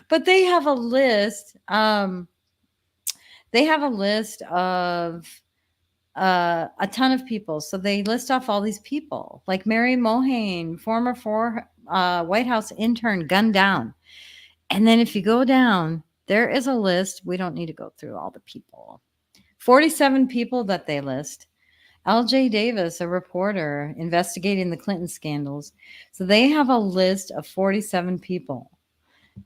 But they have a list. They have a list of a ton of people. So they list off all these people, like Mary Mulhane, former White House intern, gunned down. And then if you go down, there is a list. We don't need to go through all the people. 47 people that they list. L.J. Davis, a reporter investigating the Clinton scandals. So they have a list of 47 people.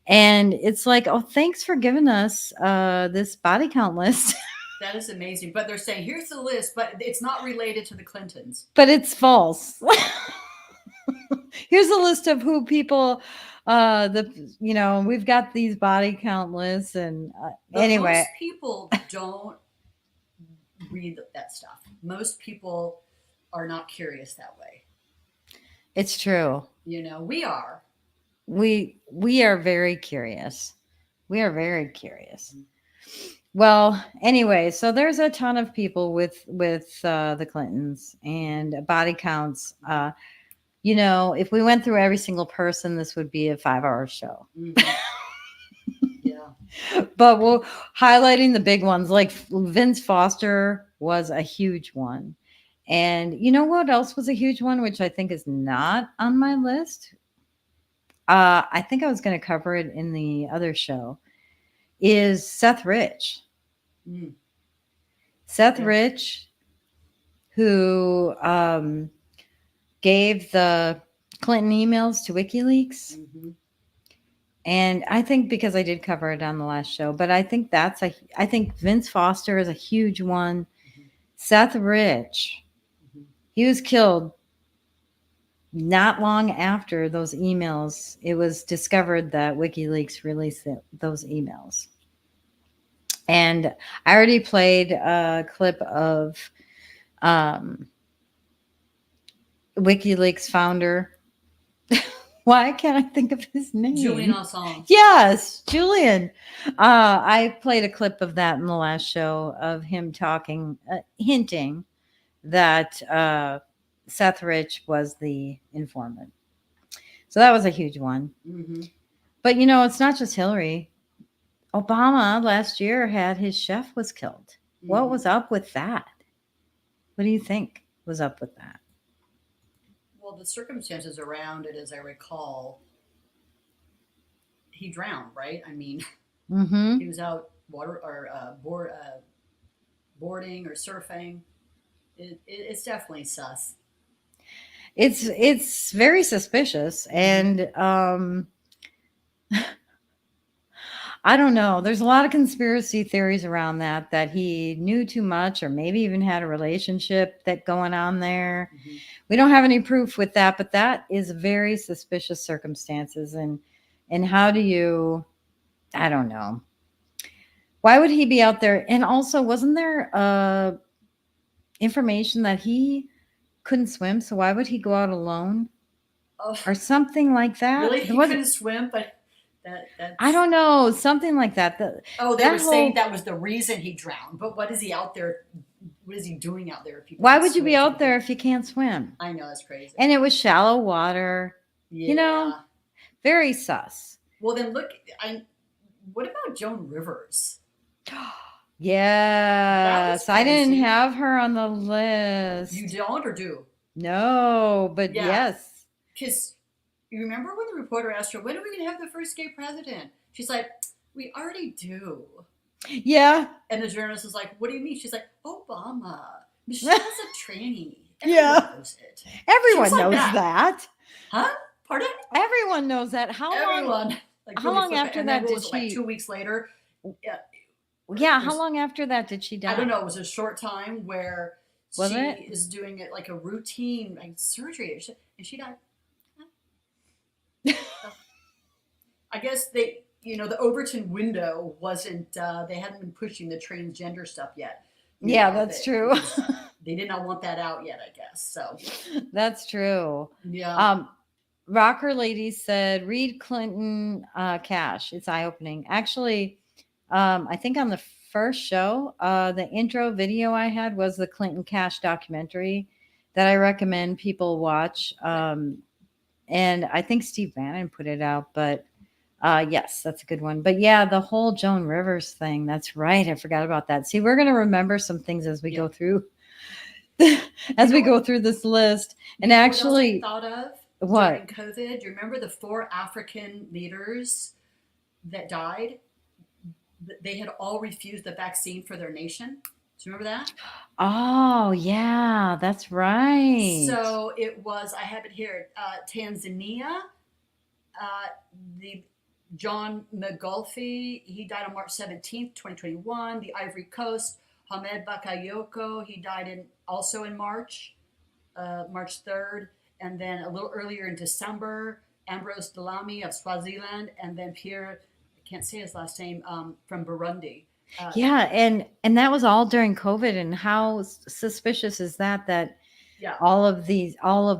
And it's like, oh, thanks for giving us this body count list. That is amazing. But they're saying, here's the list, but it's not related to the Clintons. But it's false. Here's a list of who people we've got these body count lists, and anyway, most people don't read that stuff. Most people are not curious that way. It's true. We are. We are very curious. We are very curious. Well, anyway, so there's a ton of people with the Clintons and body counts. If we went through every single person, this would be a 5-hour show. Mm-hmm. Yeah. But we're highlighting the big ones, like Vince Foster was a huge one. And you know what else was a huge one, which I think is not on my list? I think I was going to cover it in the other show, is Seth Rich. Mm. Seth Rich, who gave the Clinton emails to WikiLeaks. Mm-hmm. And I think because I did cover it on the last show, but I think I think Vince Foster is a huge one. Mm-hmm. Seth Rich, he was killed not long after those emails. It was discovered that WikiLeaks released those emails. And I already played a clip of WikiLeaks founder. Why can't I think of his name? Julian Assange. Yes, Julian. I played a clip of that in the last show of him talking, hinting that Seth Rich was the informant. So that was a huge one. Mm-hmm. But, it's not just Hillary. Obama last year had his chef was killed. Mm-hmm. What was up with that? What do you think was up with that? Well, the circumstances around it, as I recall, he drowned, right? I mean, mm-hmm. He was out boarding or surfing. It's definitely sus. It's very suspicious, and I don't know. There's a lot of conspiracy theories around that he knew too much, or maybe even had a relationship that going on there. Mm-hmm. We don't have any proof with that, but that is very suspicious circumstances. And how do you? I don't know. Why would he be out there? And also, wasn't there information that he couldn't swim? So why would he go out alone, or something like that? Really, he couldn't swim, but. I don't know, something like that. They were saying that was the reason he drowned. But what is he out there? What is he doing out there? If why would you be out there if you can't swim? I know, that's crazy. And it was shallow water. Yeah. Very sus. Well, then look. What about Joan Rivers? Yes, I didn't have her on the list. You don't, or do? No, but yes. Because. You remember when the reporter asked her, when are we going to have the first gay president? She's like, we already do. Yeah. And the journalist was like, what do you mean? She's like, Obama. Michelle's a tranny. Everyone knows it. Everyone knows that. Huh? Pardon? Everyone knows that. How long after that did she? Like 2 weeks later. Yeah. How long after that did she die? I don't know. It was a short time where she is doing it like a routine surgery, and she died. I guess the Overton window wasn't, they hadn't been pushing the transgender stuff yet. That's true. They did not want that out yet, I guess. So that's true. Yeah. Rocker Lady said, read Clinton Cash. It's eye-opening. Actually, I think on the first show, the intro video I had was the Clinton Cash documentary that I recommend people watch. And I think Steve Bannon put it out, but Yes, that's a good one. But yeah, the whole Joan Rivers thing. That's right. I forgot about that. See, we're gonna remember some things as we go through go through this list. And You know what else I actually, thought of what? during COVID? Do you remember the 4 African leaders that died? They had all refused the vaccine for their nation. Do you remember that? Oh, yeah, that's right. So it was, I have it here, Tanzania, the John McGulphy, he died on March 17th, 2021. The Ivory Coast, Hamed Bakayoko, he died also in March, March 3rd. And then a little earlier in December, Ambrose Delamy of Swaziland, and then Pierre, I can't say his last name, from Burundi. Yeah, and that was all during COVID. And how suspicious is that Yeah. all of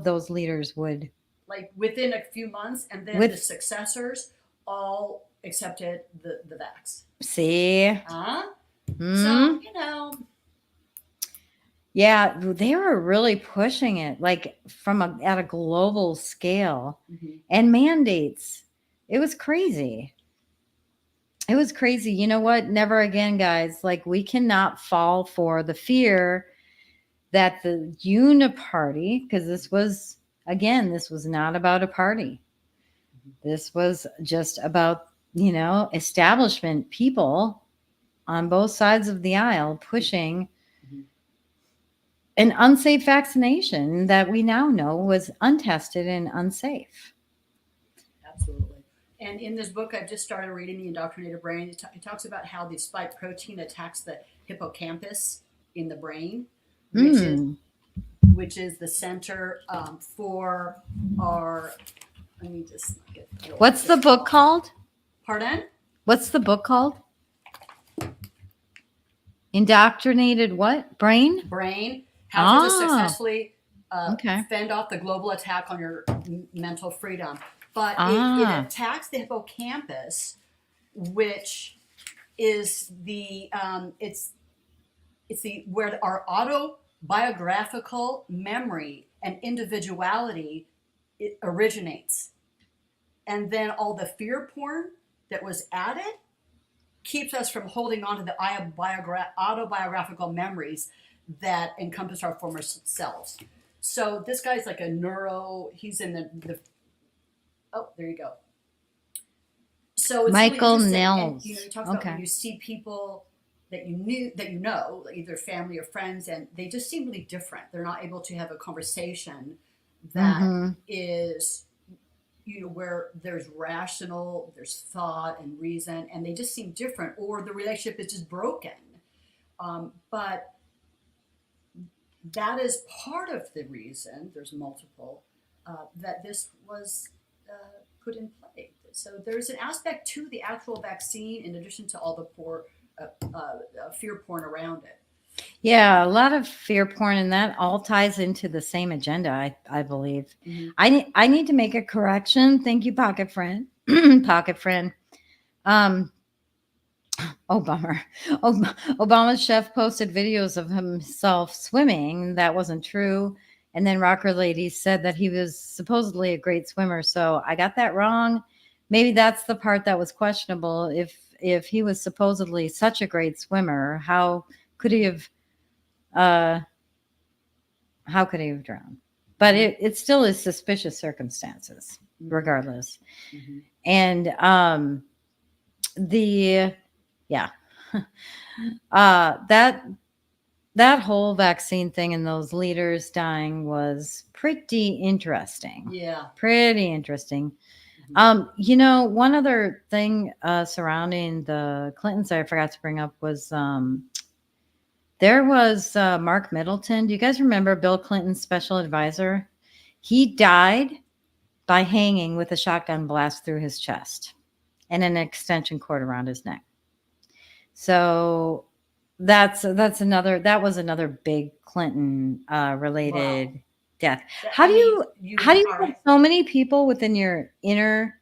those leaders would, like within a few months, and then the successors all accepted the vax. see? So, you know. Yeah, they were really pushing it like at a global scale and mandates. It was crazy. It was crazy. You know what? Never again, guys. Like, we cannot fall for the fear that the uniparty, because this was not about a party. This was just about, establishment people on both sides of the aisle pushing an unsafe vaccination that we now know was untested and unsafe. Absolutely. And in this book, I've just started reading The Indoctrinated Brain. It talks about how the spike protein attacks the hippocampus in the brain, which is the center for our. Let me just get. What's the book called? Pardon? What's the book called? Indoctrinated what? Brain? Brain. How to successfully okay. fend off the global attack on your mental freedom. But it attacks the hippocampus, which is the it's the where our autobiographical memory and individuality originates, and then all the fear porn that was added keeps us from holding on to the autobiographical memories that encompass our former selves. So this guy's like he's in the oh, there you go. So it's Michael really Nels. And, he talks about when you see people that you know, either family or friends, and they just seem really different. They're not able to have a conversation that is, where there's there's thought and reason, and they just seem different, or the relationship is just broken. But that is part of the reason, there's multiple, that this was put in play. So there's an aspect to the actual vaccine in addition to all the fear porn around it. Yeah, a lot of fear porn, and that all ties into the same agenda, I believe. I need to make a correction. Thank you, Pocket Friend. Pocket Friend. Oh, bummer. Obama's chef posted videos of himself swimming. That wasn't true. And then Rocker Lady said that he was supposedly a great swimmer. So I got that wrong. Maybe that's the part that was questionable. If he was supposedly such a great swimmer, how could he have drowned? But it still is suspicious circumstances, regardless. And that whole vaccine thing and those leaders dying was pretty interesting. Yeah. Pretty interesting. One other thing surrounding the Clintons I forgot to bring up was there was Mark Middleton. Do you guys remember Bill Clinton's special advisor? He died by hanging with a shotgun blast through his chest and an extension cord around his neck. So that was another big Clinton related death. How do you have so many people within your inner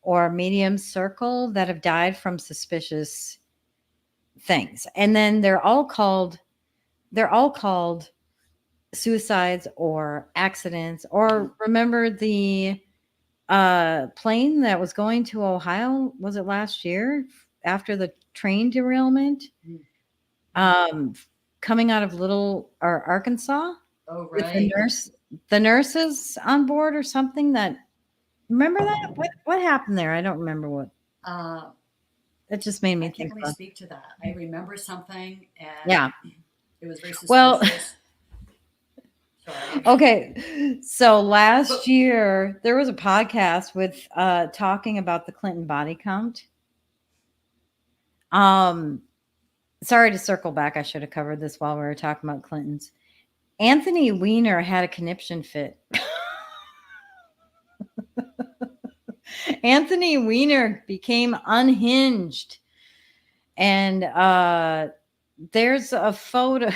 or medium circle that have died from suspicious things? And then they're all called suicides or accidents, or remember the plane that was going to Ohio. Was it last year after the train derailment? Coming out of Arkansas Oh, with right. the nurses on board or something. That remember that what happened there? I don't remember what. That just made me I can't think. really About. speak to that. I remember something, and Yeah. it was very suspicious. Well. Sorry. Okay, so last year there was a podcast with talking about the Clinton body count. Sorry to circle back. I should have covered this while we were talking about Clintons. Anthony Weiner had a conniption fit. Anthony Weiner became unhinged. And there's a photo.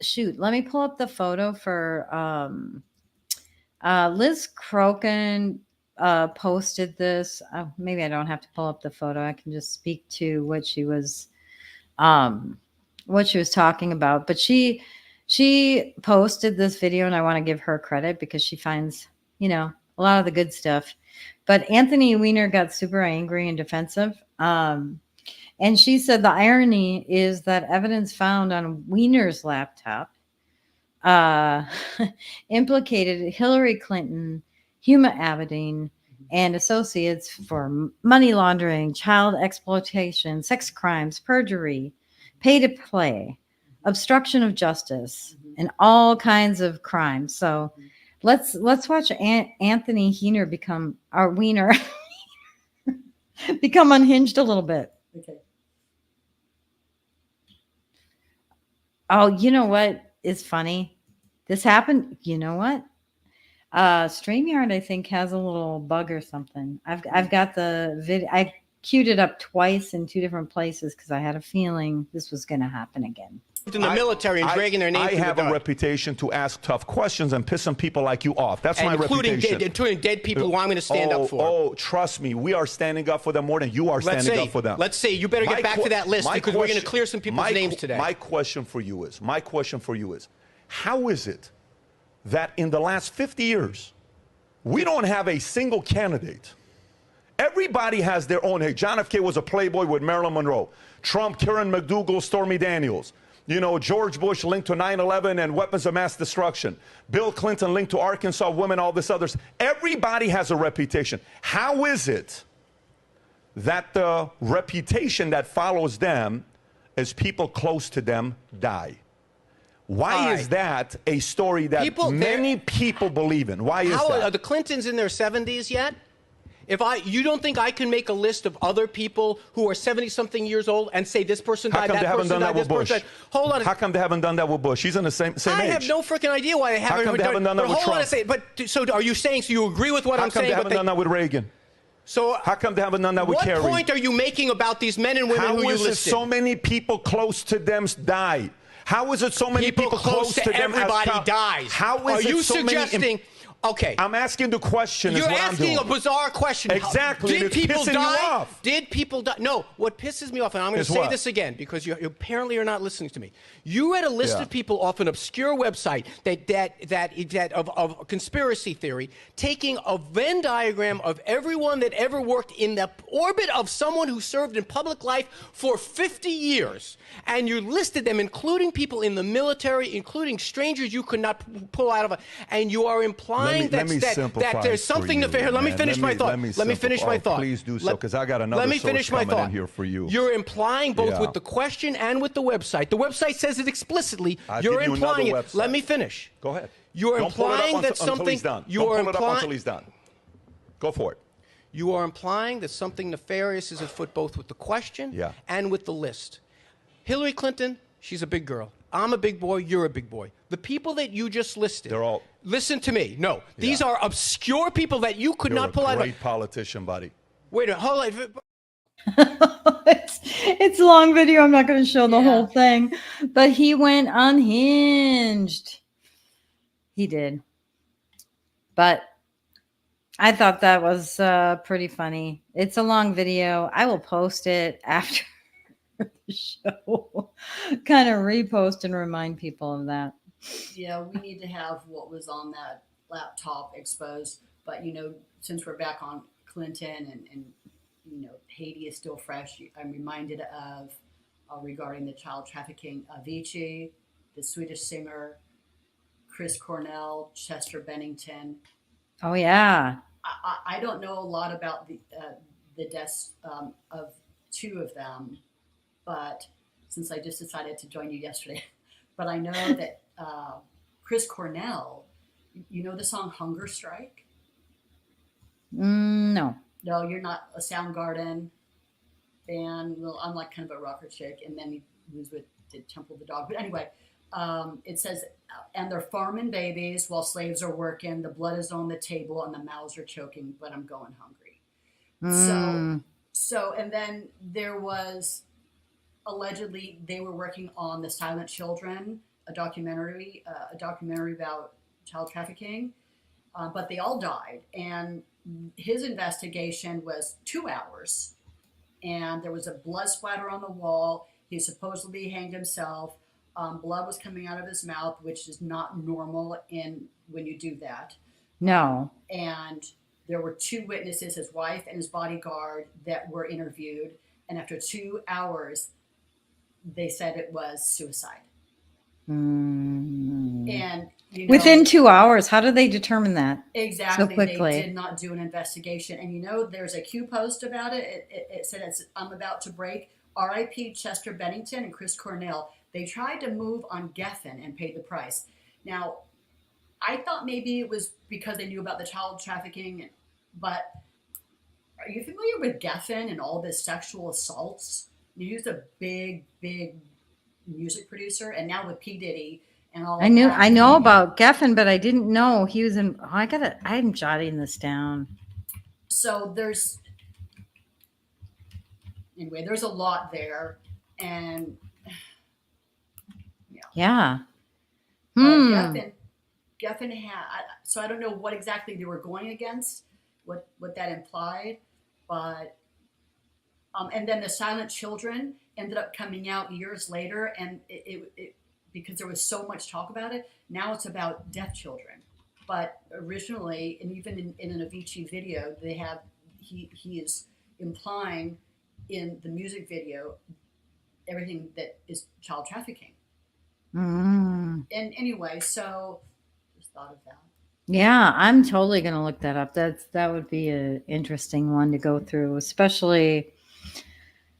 Shoot, let me pull up the photo for Liz Crokin posted this. Maybe I don't have to pull up the photo. I can just speak to what she was talking about. But she posted this video, and I want to give her credit because she finds, a lot of the good stuff. But Anthony Weiner got super angry and defensive. And she said the irony is that evidence found on Weiner's laptop implicated Hillary Clinton, Huma Abedin, and associates for money laundering, child exploitation, sex crimes, perjury, pay to play, obstruction of justice, and all kinds of crimes. So let's watch Anthony Weiner become become unhinged a little bit. Okay. Oh, you know what is funny? This happened. You know what? StreamYard, I think, has a little bug or something. I've got the video. I queued it up twice in two different places because I had a feeling this was going to happen again. In the military and dragging their name I through have the a reputation to ask tough questions and piss some people like you off. That's my reputation. Including dead people who I'm going to stand up for. Oh, trust me. We are standing up for them more than you are standing up for them. Let's see. You better get back to that list because we're going to clear some people's names today. My question for you is, how is it that in the last 50 years, we don't have a single candidate? Everybody has their own. Hey, John F. K. was a playboy with Marilyn Monroe. Trump, Karen McDougal, Stormy Daniels. George Bush linked to 9/11 and weapons of mass destruction. Bill Clinton linked to Arkansas women, all this others. Everybody has a reputation. How is it that the reputation that follows them as people close to them die? Why is that a story that many people believe in? Why is that? Are the Clintons in their 70s yet? You don't think I can make a list of other people who are 70-something years old and say this person died, that person died, this person died? Hold on. How come they haven't done that with Bush? He's in the same age. I have no freaking idea why they haven't. How come they haven't done that with Trump? Hold on a second. So are you saying, so you agree with what I'm saying? How come they haven't done that with Reagan? So how come they haven't done that with Kerry? What point are you making about these men and women who you listed? How is it so many people close to them die? How is it so many people close to them everybody dies? How is it so suggesting? Okay. I'm asking the question. You're asking a bizarre question. Exactly. Did people die? You Did people die? No. What pisses me off, and I'm going to say this again because you apparently are not listening to me. You read a list of people off an obscure website of conspiracy theory, taking a Venn diagram of everyone that ever worked in the orbit of someone who served in public life for 50 years, and you listed them, including people in the military, including strangers you could not pull out of and you are implying that there's something nefarious. Let me finish my thought. Let me finish my thought. Please do so, because I got another source coming in here for you. You're implying both with the question and with the website. The website says it explicitly. You're implying it. Let me finish. Go ahead. You're implying that something. You are implying until he's done. Go for it. You are implying that something nefarious is afoot both with the question and with the list. Hillary Clinton, she's a big girl. I'm a big boy. You're a big boy. The people that you just listed. They're all. Listen to me. No, these are obscure people that you could not pull out. You're a great politician, buddy. Wait a minute. Hold on. It's a long video. I'm not going to show the whole thing, but he went unhinged. He did. But I thought that was pretty funny. It's a long video. I will post it after the show. Kind of repost and remind people of that. Yeah, we need to have what was on that laptop exposed. But, since we're back on Clinton and Haiti is still fresh, I'm reminded of regarding the child trafficking, Avicii, the Swedish singer, Chris Cornell, Chester Bennington. Oh yeah. I don't know a lot about the deaths of two of them, but since I just decided to join you yesterday, but I know that Chris Cornell, you know the song "Hunger Strike"? No. No, you're not a Soundgarden band. Well, I'm like kind of a rocker chick, and then he was with Temple of the Dog. But anyway, it says, and they're farming babies while slaves are working. The blood is on the table and the mouths are choking, but I'm going hungry. So, and then there was allegedly they were working on The Silent Children, a documentary about child trafficking, but they all died. And his investigation was 2 hours, and there was a blood splatter on the wall. He supposedly hanged himself. Blood was coming out of his mouth, which is not normal when you do that. No. And there were 2 witnesses, his wife and his bodyguard, that were interviewed. And after 2 hours, they said it was suicide. And within 2 hours, how did they determine that? Exactly. So quickly. They did not do an investigation. And there's a Q post about it. It said, I'm about to break. R.I.P. Chester Bennington and Chris Cornell. They tried to move on Geffen and paid the price. Now, I thought maybe it was because they knew about the child trafficking, but are you familiar with Geffen and all the sexual assaults? He was a big, big music producer, and now with P. Diddy and all. I know about Geffen, but I didn't know he was in. I'm jotting this down. So there's a lot there, and yeah. Geffen had. So I don't know what exactly they were going against, what that implied, but and then The Silent Children ended up coming out years later, and it because there was so much talk about it. Now it's about deaf children, but originally, and even in an Avicii video, they have he is implying in the music video everything that is child trafficking. And anyway, so just thought of that. Yeah, I'm totally going to look that up. That would be an interesting one to go through, especially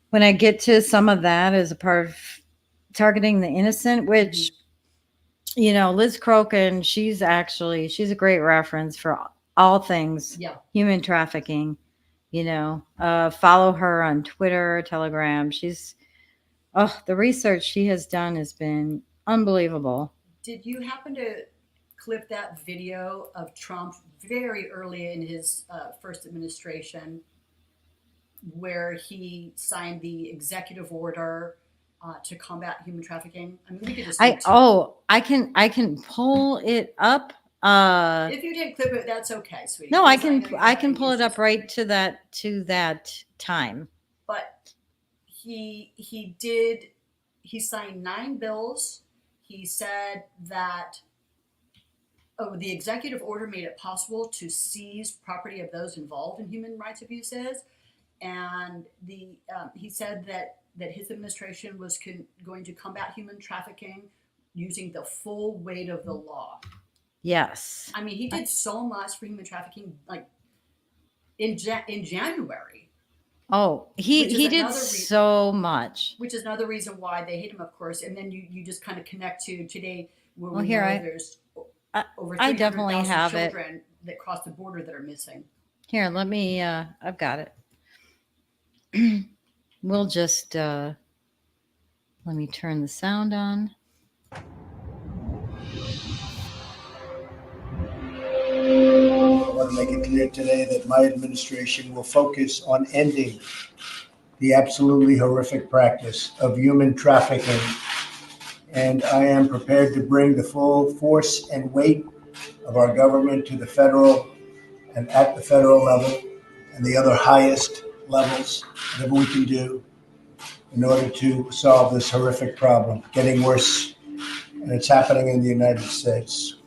when I get to some of that as a part of targeting the innocent, which, Liz Crokin, she's a great reference for all things human trafficking. Follow her on Twitter, Telegram. The research she has done has been unbelievable. Did you happen to clip that video of Trump very early in his first administration, where he signed the executive order to combat human trafficking? I mean, we could just. I can pull it up. If you didn't clip it, that's okay, sweetie. No, I can pull it up right to that time. But he signed 9 bills. He said that the executive order made it possible to seize property of those involved in human rights abuses, and he said that his administration was going to combat human trafficking using the full weight of the law. Yes. I mean, he did so much for human trafficking, like in January. Oh, he did so much. Which is another reason why they hate him, of course. And then you just kind of connect to today, where there's over 300,000 children that cross the border that are missing. Here, let me. I've got it. We'll just let me turn the sound on. I want to make it clear today that my administration will focus on ending the absolutely horrific practice of human trafficking. And I am prepared to bring the full force and weight of our government to the federal and at the federal level and the other highest levels, whatever we can do in order to solve this horrific problem, getting worse, and it's happening in the United States.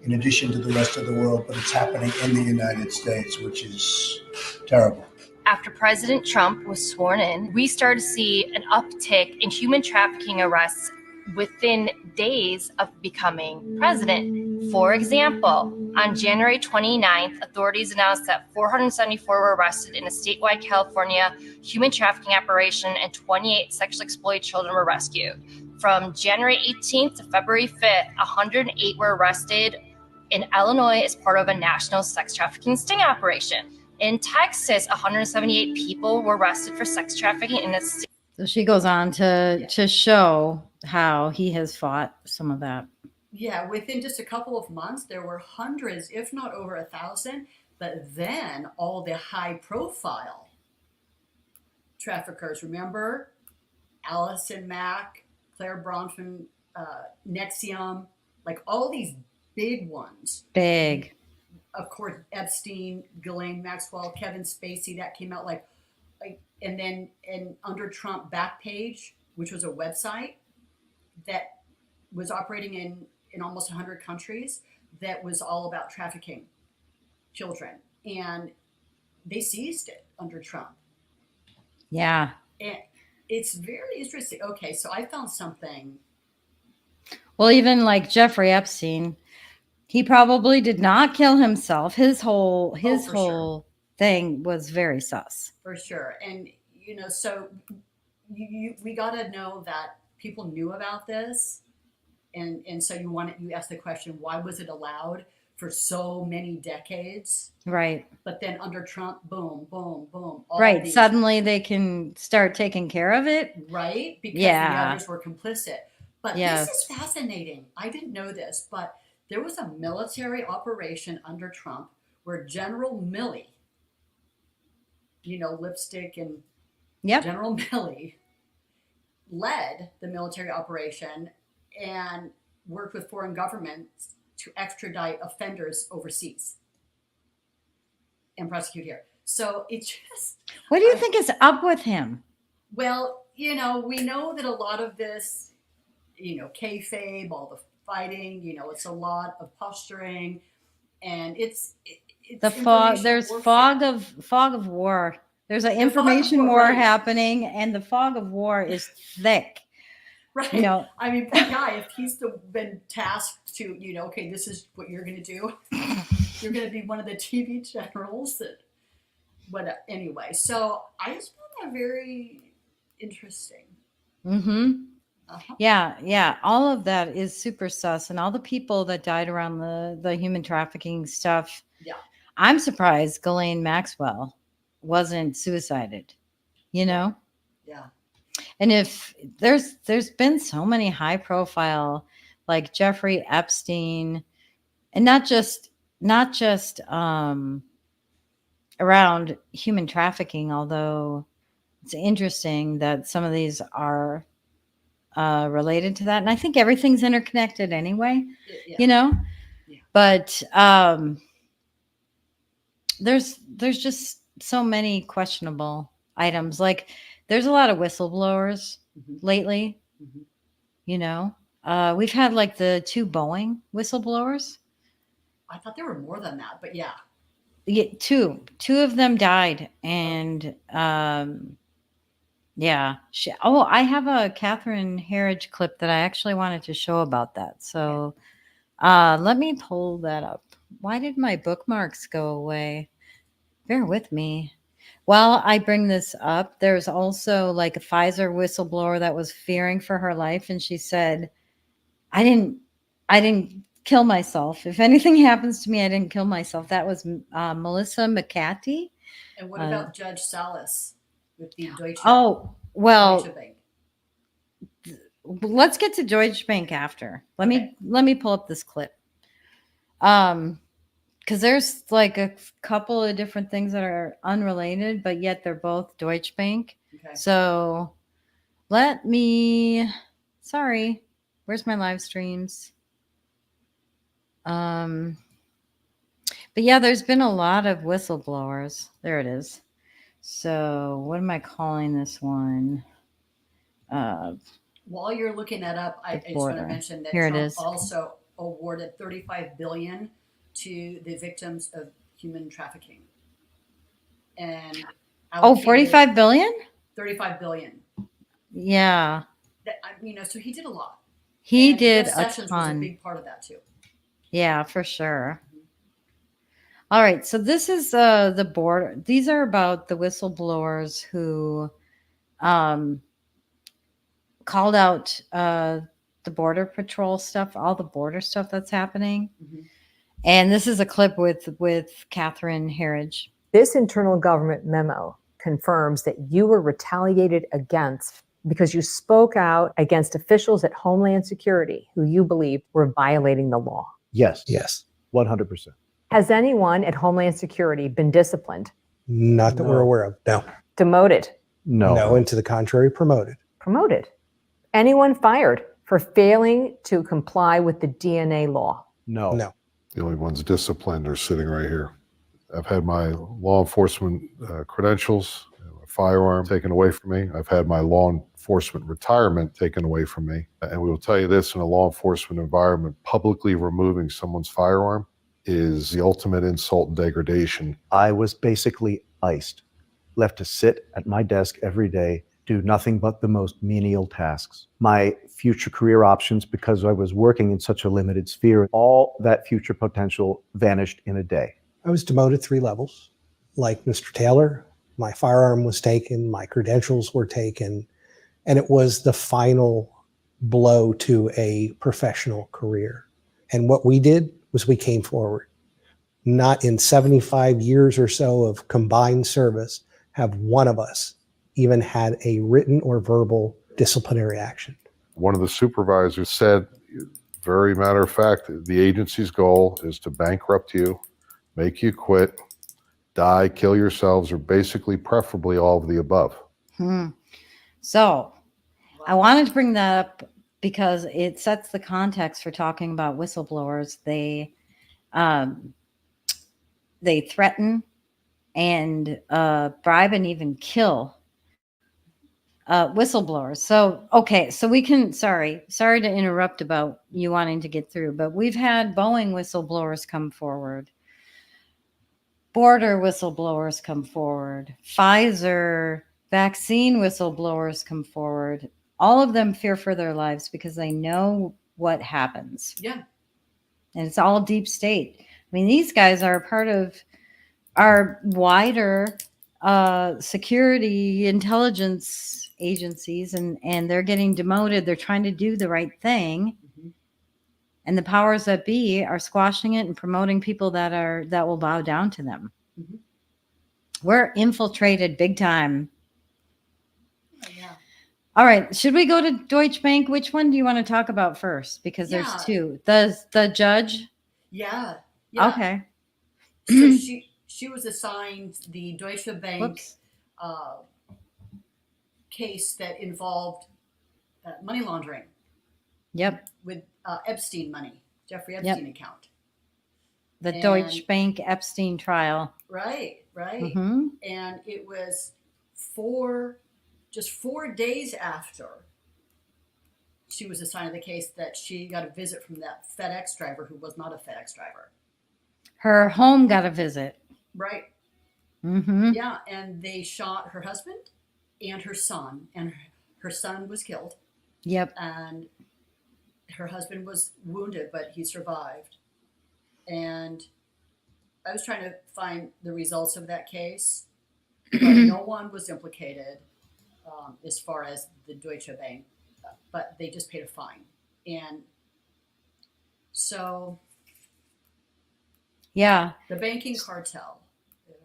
in addition to the rest of the world, but it's happening in the United States, which is terrible. After President Trump was sworn in, we started to see an uptick in human trafficking arrests within days of becoming president. For example, on January 29th, authorities announced that 474 were arrested in a statewide California human trafficking operation and 28 sexually exploited children were rescued. From January 18th to February 5th, 108 were arrested in Illinois as part of a national sex trafficking sting operation. In Texas, 178 people were arrested for sex trafficking in a state. So she goes on to show how he has fought some of that. Yeah, within just a couple of months, there were hundreds, if not over 1,000. But then all the high-profile traffickers, remember? Allison Mack, Claire Bronfman, Nexium, like all these big ones. Big. Of course, Epstein, Ghislaine Maxwell, Kevin Spacey, that came out like, and then under Trump Backpage, which was a website that was operating in almost 100 countries, that was all about trafficking children, and they seized it under Trump. Yeah. And it's very interesting. Okay, so I found something. Well, even like Jeffrey Epstein, he probably did not kill himself. His whole thing was very sus. For sure. And, so we got to know that people knew about this. And so you ask the question, why was it allowed for so many decades? Right. But then under Trump, boom, boom, boom. Right. Suddenly they can start taking care of it. Right. Because the others were complicit. But this is fascinating. I didn't know this, but there was a military operation under Trump where General Milley, lipstick and General Milley, led the military operation and worked with foreign governments to extradite offenders overseas and prosecute here. So it just... What do you think is up with him? Well, we know that a lot of this, kayfabe, all the fighting, it's a lot of posturing, and it's the fog. There's fog of war. There's an information war happening, and the fog of war is thick. Right. I mean, poor guy, if he's been tasked to, okay, this is what you're going to do. You're going to be one of the TV generals. But anyway, so I just found that very interesting. Mm-hmm. Yeah. All of that is super sus, and all the people that died around the human trafficking stuff. Yeah. I'm surprised Ghislaine Maxwell wasn't suicided. Yeah. And if there's been so many high profile, like Jeffrey Epstein, and not just around human trafficking, although it's interesting that some of these are related to that. And I think everything's interconnected anyway, but there's just so many questionable items. Like there's a lot of whistleblowers lately, we've had like the 2 Boeing whistleblowers. I thought there were more than that, but yeah. Yeah, two of them died, and I have a Catherine Herridge clip that I actually wanted to show about that. So let me pull that up. Why did my bookmarks go away? Bear with me. While I bring this up, there's also like a Pfizer whistleblower that was fearing for her life, and she said, I didn't kill myself. If anything happens to me, I didn't kill myself. That was Melissa McCarthy. And what about Judge Salas with the Deutsche? Oh, well, Deutsche Bank? Let's get to Deutsche Bank after. Let me pull up this clip. Because there's like a couple of different things that are unrelated, but yet they're both Deutsche Bank. Okay. So where's my live streams? But yeah, there's been a lot of whistleblowers. There it is. So what am I calling this one? While you're looking that up, I just want to mention that Here it Trump is. also awarded $35 billion to the victims of human trafficking. And Oh, 45 billion? 35 billion. Yeah. So he did a lot. He And did Jeff a Sessions was a ton. big part of that too. Yeah, for sure. All right. So this is the border. These are about the whistleblowers who called out the border patrol stuff, all the border stuff that's happening. And this is a clip with Catherine Herridge. This internal government memo confirms that you were retaliated against because you spoke out against officials at Homeland Security who you believed were violating the law. Yes. Yes. 100%. Has anyone at Homeland Security been disciplined? Not that we're aware of. No. Demoted? No. No, and to the contrary, promoted. Promoted? Anyone fired for failing to comply with the DNA law? No. No. The only ones disciplined are sitting right here. I've had my law enforcement credentials, a firearm taken away from me. I've had my law enforcement retirement taken away from me. And we will tell you this, in a law enforcement environment, publicly removing someone's firearm is the ultimate insult and degradation. I was basically iced, left to sit at my desk every day, do nothing but the most menial tasks. My future career options, because I was working in such a limited sphere, all that future potential vanished in a day. I was demoted 3 levels. Like Mr. Taylor, my firearm was taken, my credentials were taken, and it was the final blow to a professional career. And what we did was we came forward. Not in 75 years or so of combined service have one of us even had a written or verbal disciplinary action. One of the supervisors said, very matter of fact, the agency's goal is to bankrupt you, make you quit, die, kill yourselves, or basically preferably all of the above. So I wanted to bring that up because it sets the context for talking about whistleblowers. They threaten and bribe and even kill whistleblowers. So, okay, so we can, sorry to interrupt about you wanting to get through, but we've had Boeing whistleblowers come forward, border whistleblowers come forward, Pfizer vaccine whistleblowers come forward. All of them fear for their lives because they know what happens. Yeah. And it's all deep state. I mean, these guys are a part of our wider security intelligence agencies, and they're getting demoted. They're trying to do the right thing. And the powers that be are squashing it and promoting people that will bow down to them. We're infiltrated big time. All right. Should we go to Deutsche Bank? Which one do you want to talk about first? Because there's two. The judge? Yeah. Okay. So she was assigned the Deutsche Bank case that involved money laundering. Yep. With Epstein money, Jeffrey Epstein account. The Deutsche Bank Epstein trial. Right. Mm-hmm. And it was just 4 days after she was assigned the case that she got a visit from that FedEx driver who was not a FedEx driver. Her home got a visit. Right. Mm-hmm. Yeah, and they shot her husband and her son, and her son was killed. Yep. And her husband was wounded, but he survived. And I was trying to find the results of that case, but no one was implicated as far as the Deutsche Bank, but they just paid a fine. And so, yeah, the banking cartel.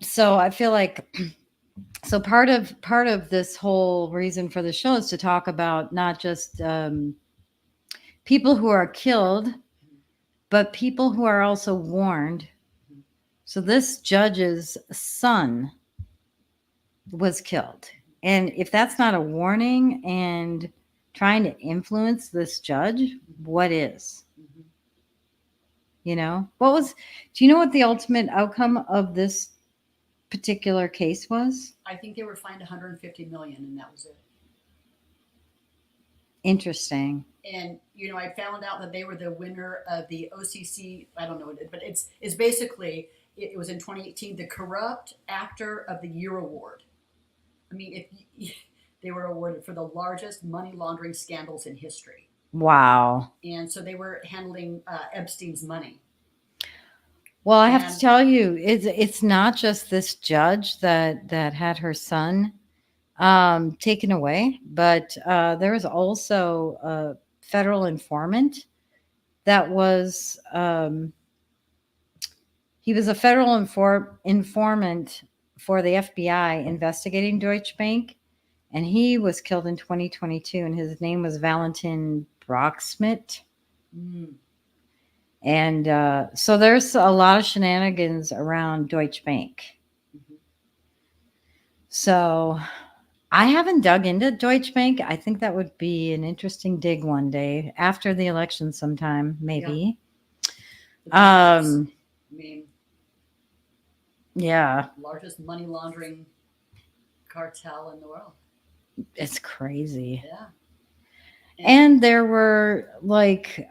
So I feel like, so part of this whole reason for the show is to talk about not just people who are killed, but people who are also warned. So this judge's son was killed. And if that's not a warning and trying to influence this judge, what is? You know, do you know what the ultimate outcome of this particular case was? I think they were fined $150 million, and that was it. Interesting. And I found out that they were the winner of the OCC. I don't know what it is, but it's basically it was in 2018 the Corrupt Actor of the Year award. I mean, they were awarded for the largest money laundering scandals in history. Wow. And so they were handling Epstein's money. Well, I have to tell you, it's not just this judge that had her son taken away, but there was also a federal informant that was he was a federal informant for the FBI investigating Deutsche Bank, and he was killed in 2022, and his name was Valentin Brocksmith. And so there's a lot of shenanigans around Deutsche Bank. So I haven't dug into Deutsche Bank. I think that would be an interesting dig one day after the election sometime, maybe. I mean, yeah. Largest money laundering cartel in the world. It's crazy. Yeah. And there were like,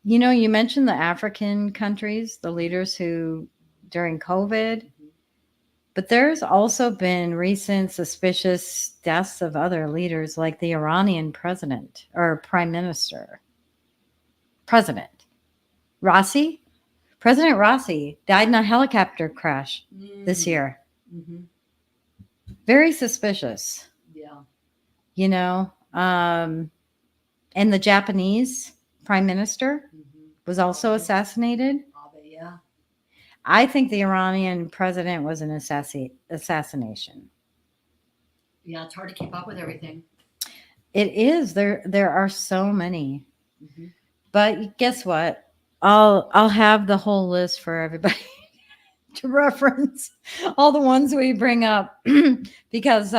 you mentioned the African countries, the leaders who during COVID, but there's also been recent suspicious deaths of other leaders, like the Iranian president or prime minister. President Rossi died in a helicopter crash this year. Mm-hmm. Very suspicious. Yeah. And the Japanese prime minister was also assassinated. Yeah. I think the Iranian president was an assassination. Yeah, it's hard to keep up with everything. It is. There are so many. But guess what? I'll have the whole list for everybody to reference, all the ones we bring up, because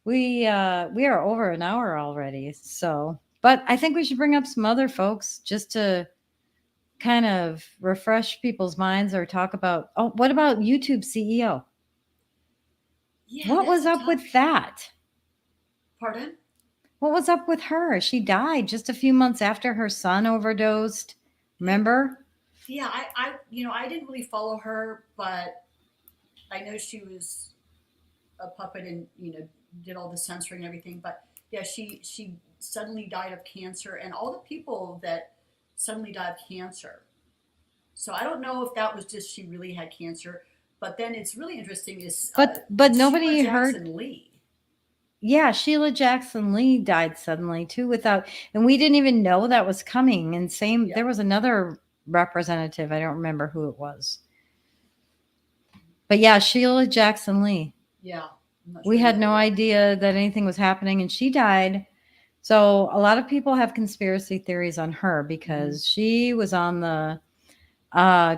we are over an hour already. So, but I think we should bring up some other folks just to kind of refresh people's minds or talk about. Oh, what about YouTube CEO? Yeah, What was up with that? Pardon? What was up with her? She died just a few months after her son overdosed. Remember? Yeah, I didn't really follow her, but I know she was a puppet and did all the censoring and everything. But yeah, she suddenly died of cancer, and all the people that suddenly died of cancer. So I don't know if that was just she really had cancer. But then it's really interesting is but nobody heard Jackson Lee. Yeah, Sheila Jackson Lee died suddenly too and we didn't even know that was coming. And there was another representative, I don't remember who it was. But yeah, Sheila Jackson Lee. Yeah. We had no idea that anything was happening, and she died. So a lot of people have conspiracy theories on her because she was on the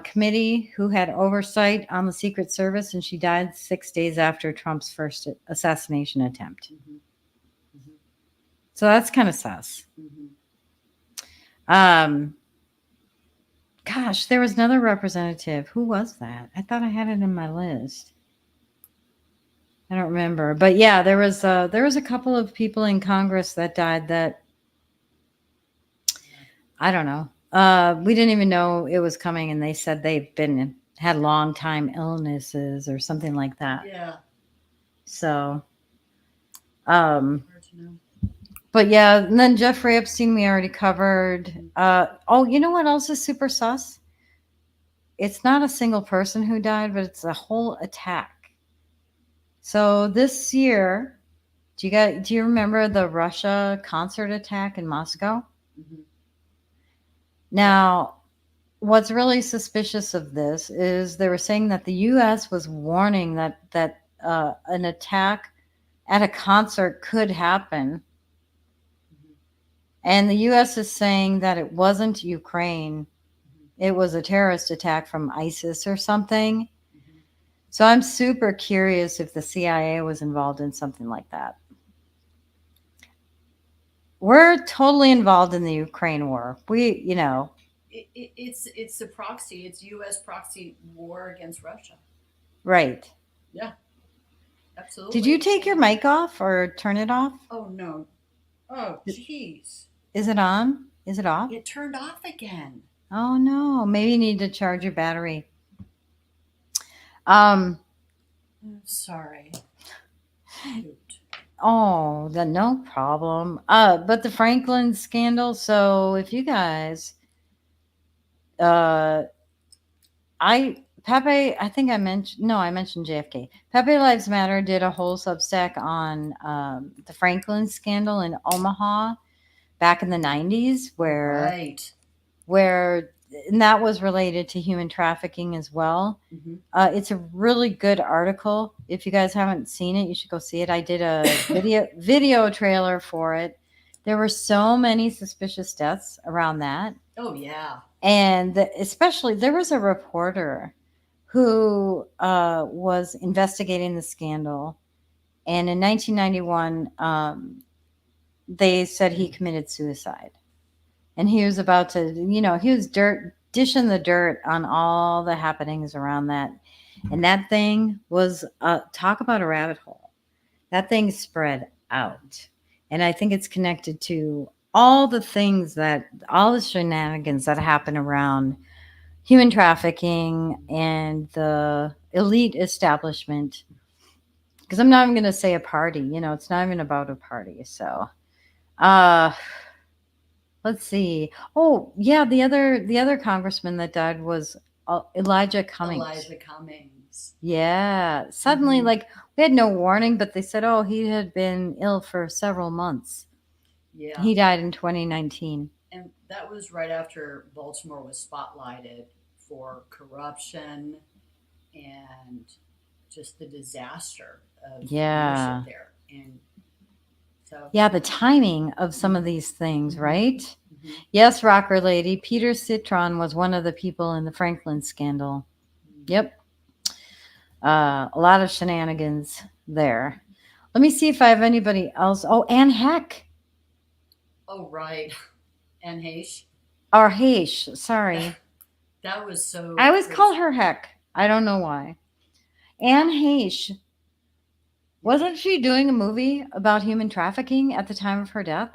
committee who had oversight on the Secret Service, and she died 6 days after Trump's first assassination attempt. So that's kind of sus. Gosh, there was another representative. Who was that? I thought I had it in my list. I don't remember, but yeah, there was a couple of people in Congress that died that I don't know. We didn't even know it was coming, and they said they've had long time illnesses or something like that. Yeah. So, but yeah, and then Jeffrey Epstein we already covered. Oh, you know what else is super sus? It's not a single person who died, but it's a whole attack. So this year, do you remember the Russia concert attack in Moscow? Now, what's really suspicious of this is they were saying that the U.S. was warning that an attack at a concert could happen. And the U.S. is saying that it wasn't Ukraine. It was a terrorist attack from ISIS or something. So I'm super curious if the CIA was involved in something like that. We're totally involved in the Ukraine war. It's a proxy. It's U.S. proxy war against Russia. Right. Yeah. Absolutely. Did you take your mic off or turn it off? Oh no. Oh, jeez. Is it on? Is it off? It turned off again. Oh no, maybe you need to charge your battery. Sorry. Oh, no problem. But the Franklin scandal. So if you guys, I think I mentioned, no, I mentioned JFK. Pepe Lives Matter did a whole Substack on the Franklin scandal in Omaha back in the 90s, and that was related to human trafficking as well. It's a really good article. If you guys haven't seen it, you should go see it. I did a video trailer for it. There were so many suspicious deaths around that. Oh, yeah. And especially, there was a reporter who was investigating the scandal. And in 1991, they said he committed suicide. And he was about to, he was dishing the dirt on all the happenings around that. And that thing was, talk about a rabbit hole. That thing spread out. And I think it's connected to all the shenanigans that happen around human trafficking and the elite establishment. Because I'm not even going to say a party, it's not even about a party. So, let's see. Oh, yeah, the other congressman that died was Elijah Cummings. Yeah. Suddenly, we had no warning, but they said, oh, he had been ill for several months. Yeah. He died in 2019. And that was right after Baltimore was spotlighted for corruption and just the disaster of leadership there. And so, yeah, the timing of some of these things, right? Yes, rocker lady. Peter Citron was one of the people in the Franklin scandal. Yep. A lot of shenanigans there. Let me see if I have anybody else. Oh, Anne Heck. Oh, right. Anne Heche. Or Heche, sorry. That was so... I always call her Heck. I don't know why. Anne Heche. Wasn't she doing a movie about human trafficking at the time of her death?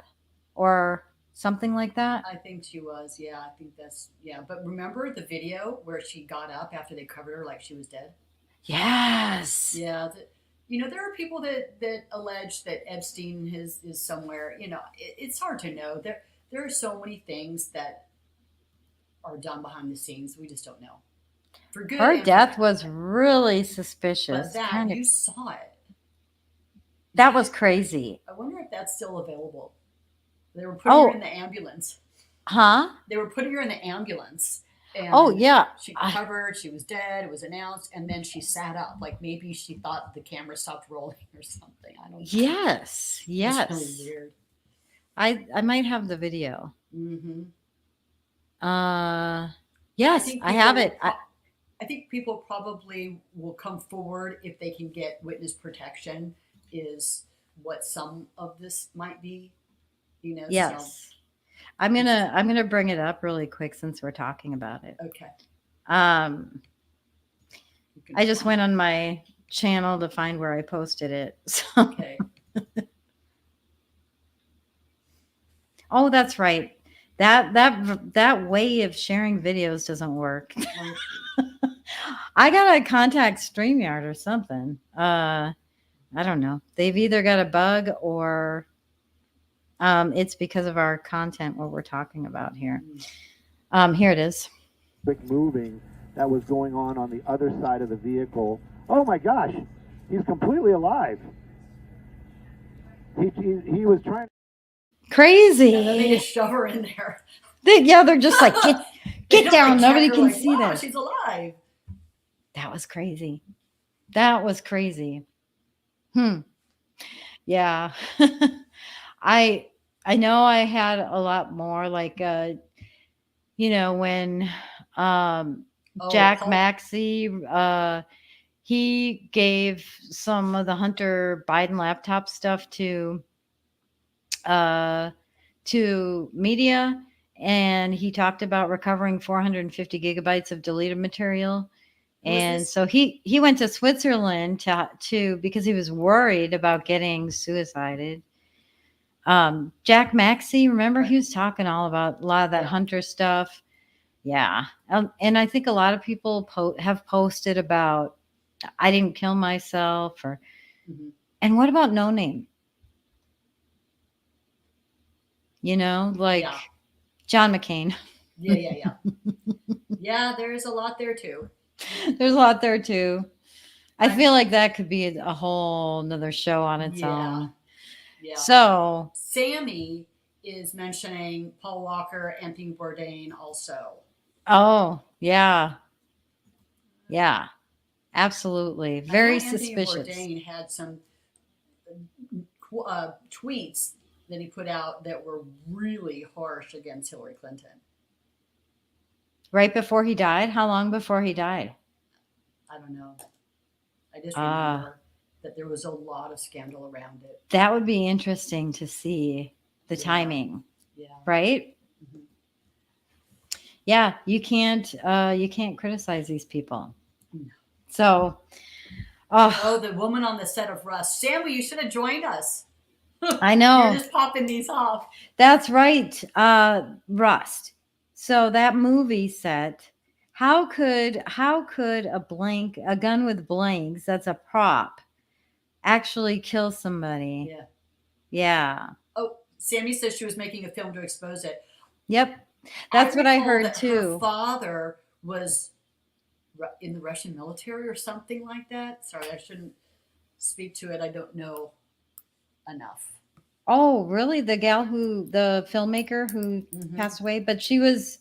Or something like that? I think she was, yeah. I think that's, yeah. But remember the video where she got up after they covered her like she was dead? Yes. Yeah. There are people that allege that Epstein is somewhere. It's hard to know. There are so many things that are done behind the scenes. We just don't know. For good. Her death was really suspicious. But you saw it. That was crazy. I wonder if that's still available. They were putting her in the ambulance. Huh? They were putting her in the ambulance. And oh, yeah. She covered, she was dead, it was announced, and then she sat up. Like maybe she thought the camera stopped rolling or something. I don't know. Yes. It's really weird. I might have the video. Mm-hmm. Yes, I have it. I think people probably will come forward if they can get witness protection, is what some of this might be. Yes. So. I'm gonna bring it up really quick since we're talking about it. Okay. I just went on my channel to find where I posted it. So. Okay. Oh, that's right. That way of sharing videos doesn't work. I gotta contact StreamYard or something. I don't know. They've either got a bug or it's because of our content, what we're talking about here. Here it is. Moving that was going on the other side of the vehicle. Oh my gosh, he's completely alive. He was trying. Crazy. And then they just shove her in there. They're just like, get down. Nobody can see wow, this. She's alive. That was crazy. Yeah. I know I had a lot more when Jack Maxey, he gave some of the Hunter Biden laptop stuff to media, and he talked about recovering 450 gigabytes of deleted material. And so he went to Switzerland to because he was worried about getting suicided. Jack Maxey, remember he was talking all about a lot of that Hunter stuff. Yeah. And I think a lot of people have posted about, I didn't kill myself, or, and what about No Name? You know, like John McCain. Yeah. Yeah, there's a lot there too. There's a lot there too. I feel like that could be a whole nother show on its own. Yeah. So Sammy is mentioning Paul Walker, Anthony Bourdain also. Oh, yeah. Yeah. Absolutely. Very suspicious. Anthony Bourdain had some tweets that he put out that were really harsh against Hillary Clinton. Right before he died? How long before he died? I don't know. I just remember that there was a lot of scandal around it. That would be interesting to see the timing. Yeah. Right? Mm-hmm. Yeah, you can't criticize these people. No. So the woman on the set of Rust. Sammy, you should have joined us. I know. You're just popping these off. That's right. Rust. So that movie set, how could a gun with blanks, that's a prop, actually kill somebody? Yeah. Yeah. Oh, Sammy says she was making a film to expose it. Yep. That's what I heard that too. Her father was in the Russian military or something like that. Sorry, I shouldn't speak to it. I don't know enough. Oh, really? The filmmaker who passed away, but she was,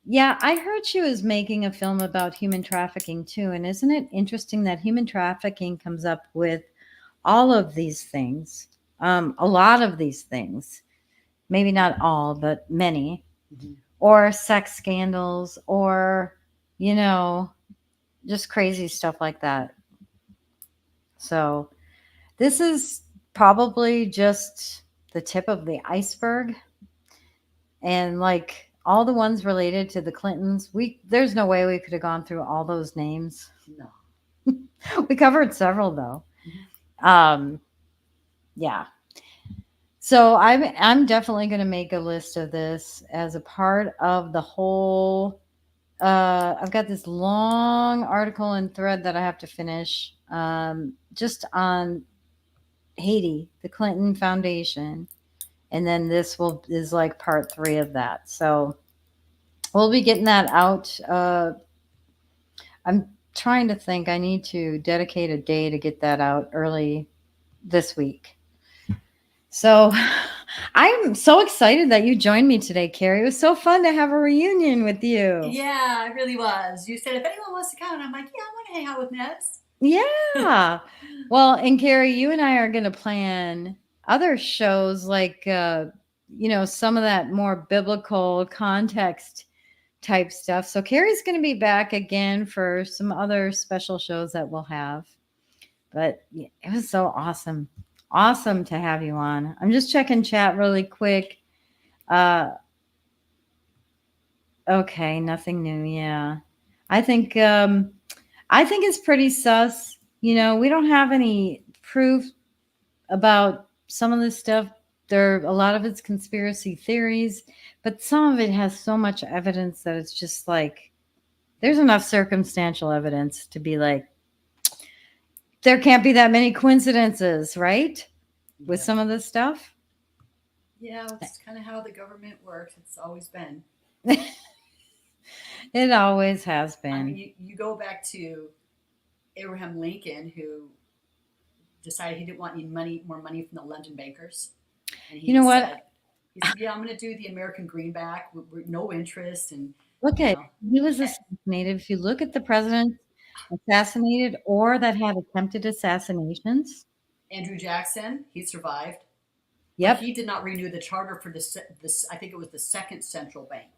I heard she was making a film about human trafficking too. And isn't it interesting that human trafficking comes up with all of these things, a lot of these things, maybe not all, but many, or sex scandals, or, just crazy stuff like that. So this is probably just the tip of the iceberg. And like all the ones related to the Clintons, there's no way we could have gone through all those names. No. We covered several though. Yeah. So I'm definitely going to make a list of this as a part of the whole. I've got this long article and thread that I have to finish, just on Haiti, the Clinton Foundation, and then this is like part 3 of that. So we'll be getting that out. I'm trying to think. I need to dedicate a day to get that out early this week. So I'm so excited that you joined me today, Carrie. It was so fun to have a reunion with you. Yeah, it really was. You said if anyone wants to come, and I'm like, yeah, I want to hang out with Nez. Yeah. Well, and Carrie, you and I are going to plan other shows like, some of that more biblical context type stuff. So Carrie's going to be back again for some other special shows that we'll have. But it was so awesome. Awesome to have you on. I'm just checking chat really quick. Okay, nothing new. Yeah. I think it's pretty sus. We don't have any proof about some of this stuff. A lot of it's conspiracy theories, but some of it has so much evidence that it's just like there's enough circumstantial evidence to be like, there can't be that many coincidences, right? With some of this stuff. Yeah, it's kind of how the government works. It's always been. It always has been. I mean, you go back to Abraham Lincoln, who decided he didn't want any more money from the London bankers. And he what? He said, yeah, I'm going to do the American greenback with no interest. And he was assassinated. If you look at the president assassinated or that had attempted assassinations. Andrew Jackson, he survived. Yep. But he did not renew the charter for this. I think it was the second central bank.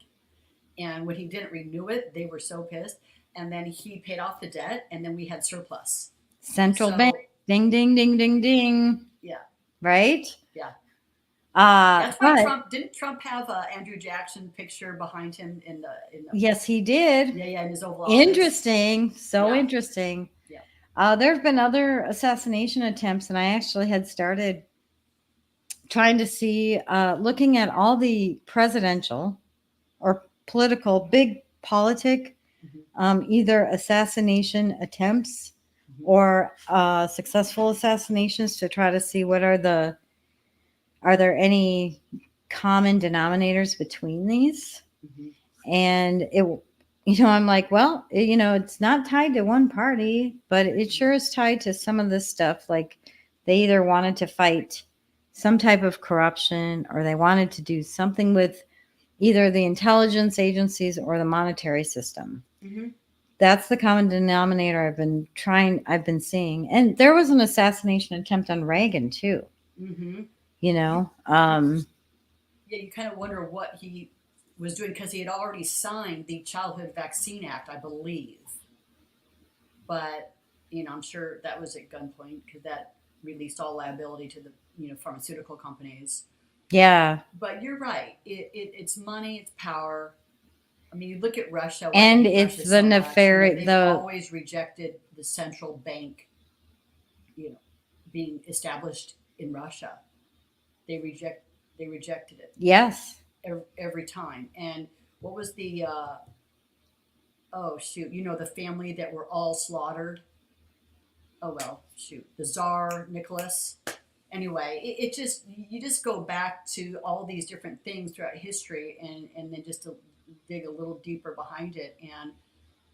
And when he didn't renew it, they were so pissed. And then he paid off the debt, and then we had surplus. Central bank. Ding, ding, ding, ding, ding. Yeah. Right? Yeah. That's why didn't Trump have Andrew Jackson picture behind him in the Yes, he did. Yeah, in his Oval Office. Interesting. So interesting. Yeah. There have been other assassination attempts, and I actually had started trying to see, looking at all the presidential or political, big politic, either assassination attempts or successful assassinations, to try to see what are there any common denominators between these. And I'm like, well, it's not tied to one party, but it sure is tied to some of this stuff. Like, they either wanted to fight some type of corruption, or they wanted to do something with either the intelligence agencies or the monetary system. That's the common denominator I've been seeing. And there was an assassination attempt on Reagan too. Yeah, you kind of wonder what he was doing, because he had already signed the Childhood Vaccine Act, I believe. But I'm sure that was at gunpoint, because that released all liability to the pharmaceutical companies. Yeah. But you're right. It's money, it's power. I mean, you look at Russia, and it's Russia the so nefarious. they've always rejected the central bank, being established in Russia. They rejected it. Yes. Every time. And what was the the family that were all slaughtered? Oh well, shoot, the Tsar Nicholas. Anyway, you just go back to all these different things throughout history, and then just to dig a little deeper behind it, and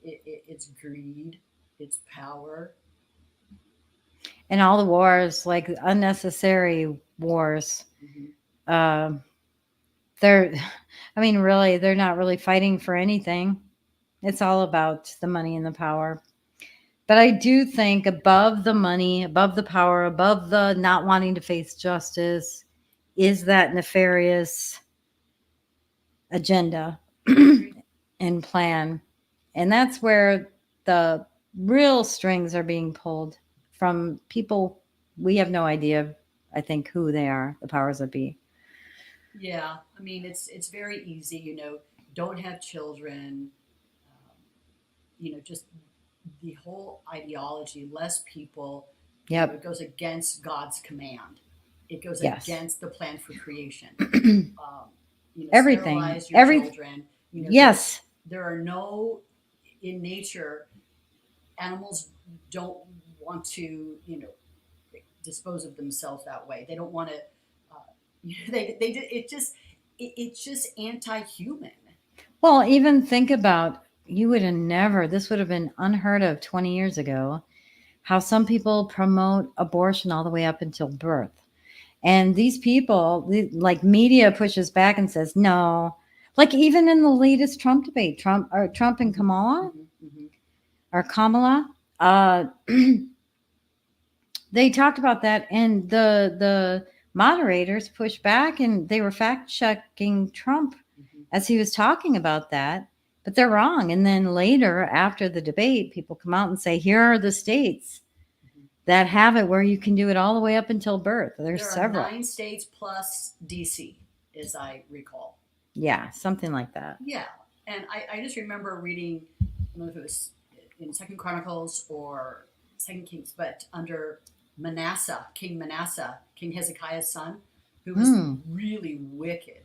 it's greed, it's power, And all the wars, like unnecessary wars. Really, they're not really fighting for anything. It's all about the money and the power. But I do think above the money, above the power, above the not wanting to face justice, is that nefarious agenda and plan. And that's where the real strings are being pulled from people we have no idea, I think, who they are, the powers that be. Yeah, I mean, it's very easy, don't have children, just the whole ideology, less people. Yep. It goes against God's command. It goes Yes. against the plan for creation. Everything. Sterilize your children. Yes. There are no, in nature, animals don't want to, dispose of themselves that way. They don't want to. It's just anti-human. Well, even think about, this would have been unheard of 20 years ago, how some people promote abortion all the way up until birth. And these people, like, media pushes back and says, no. Like, even in the latest Trump debate, Trump and Kamala, or Kamala, they talked about that, and the moderators pushed back, and they were fact-checking Trump as he was talking about that, but they're wrong. And then later, after the debate, people come out and say, here are the states that have it where you can do it all the way up until birth. There are several. 9 states plus DC, as I recall. Yeah, something like that. Yeah, and I just remember reading, I don't know if it was in 2nd Chronicles or 2nd Kings, but under King Hezekiah's son, who was really wicked.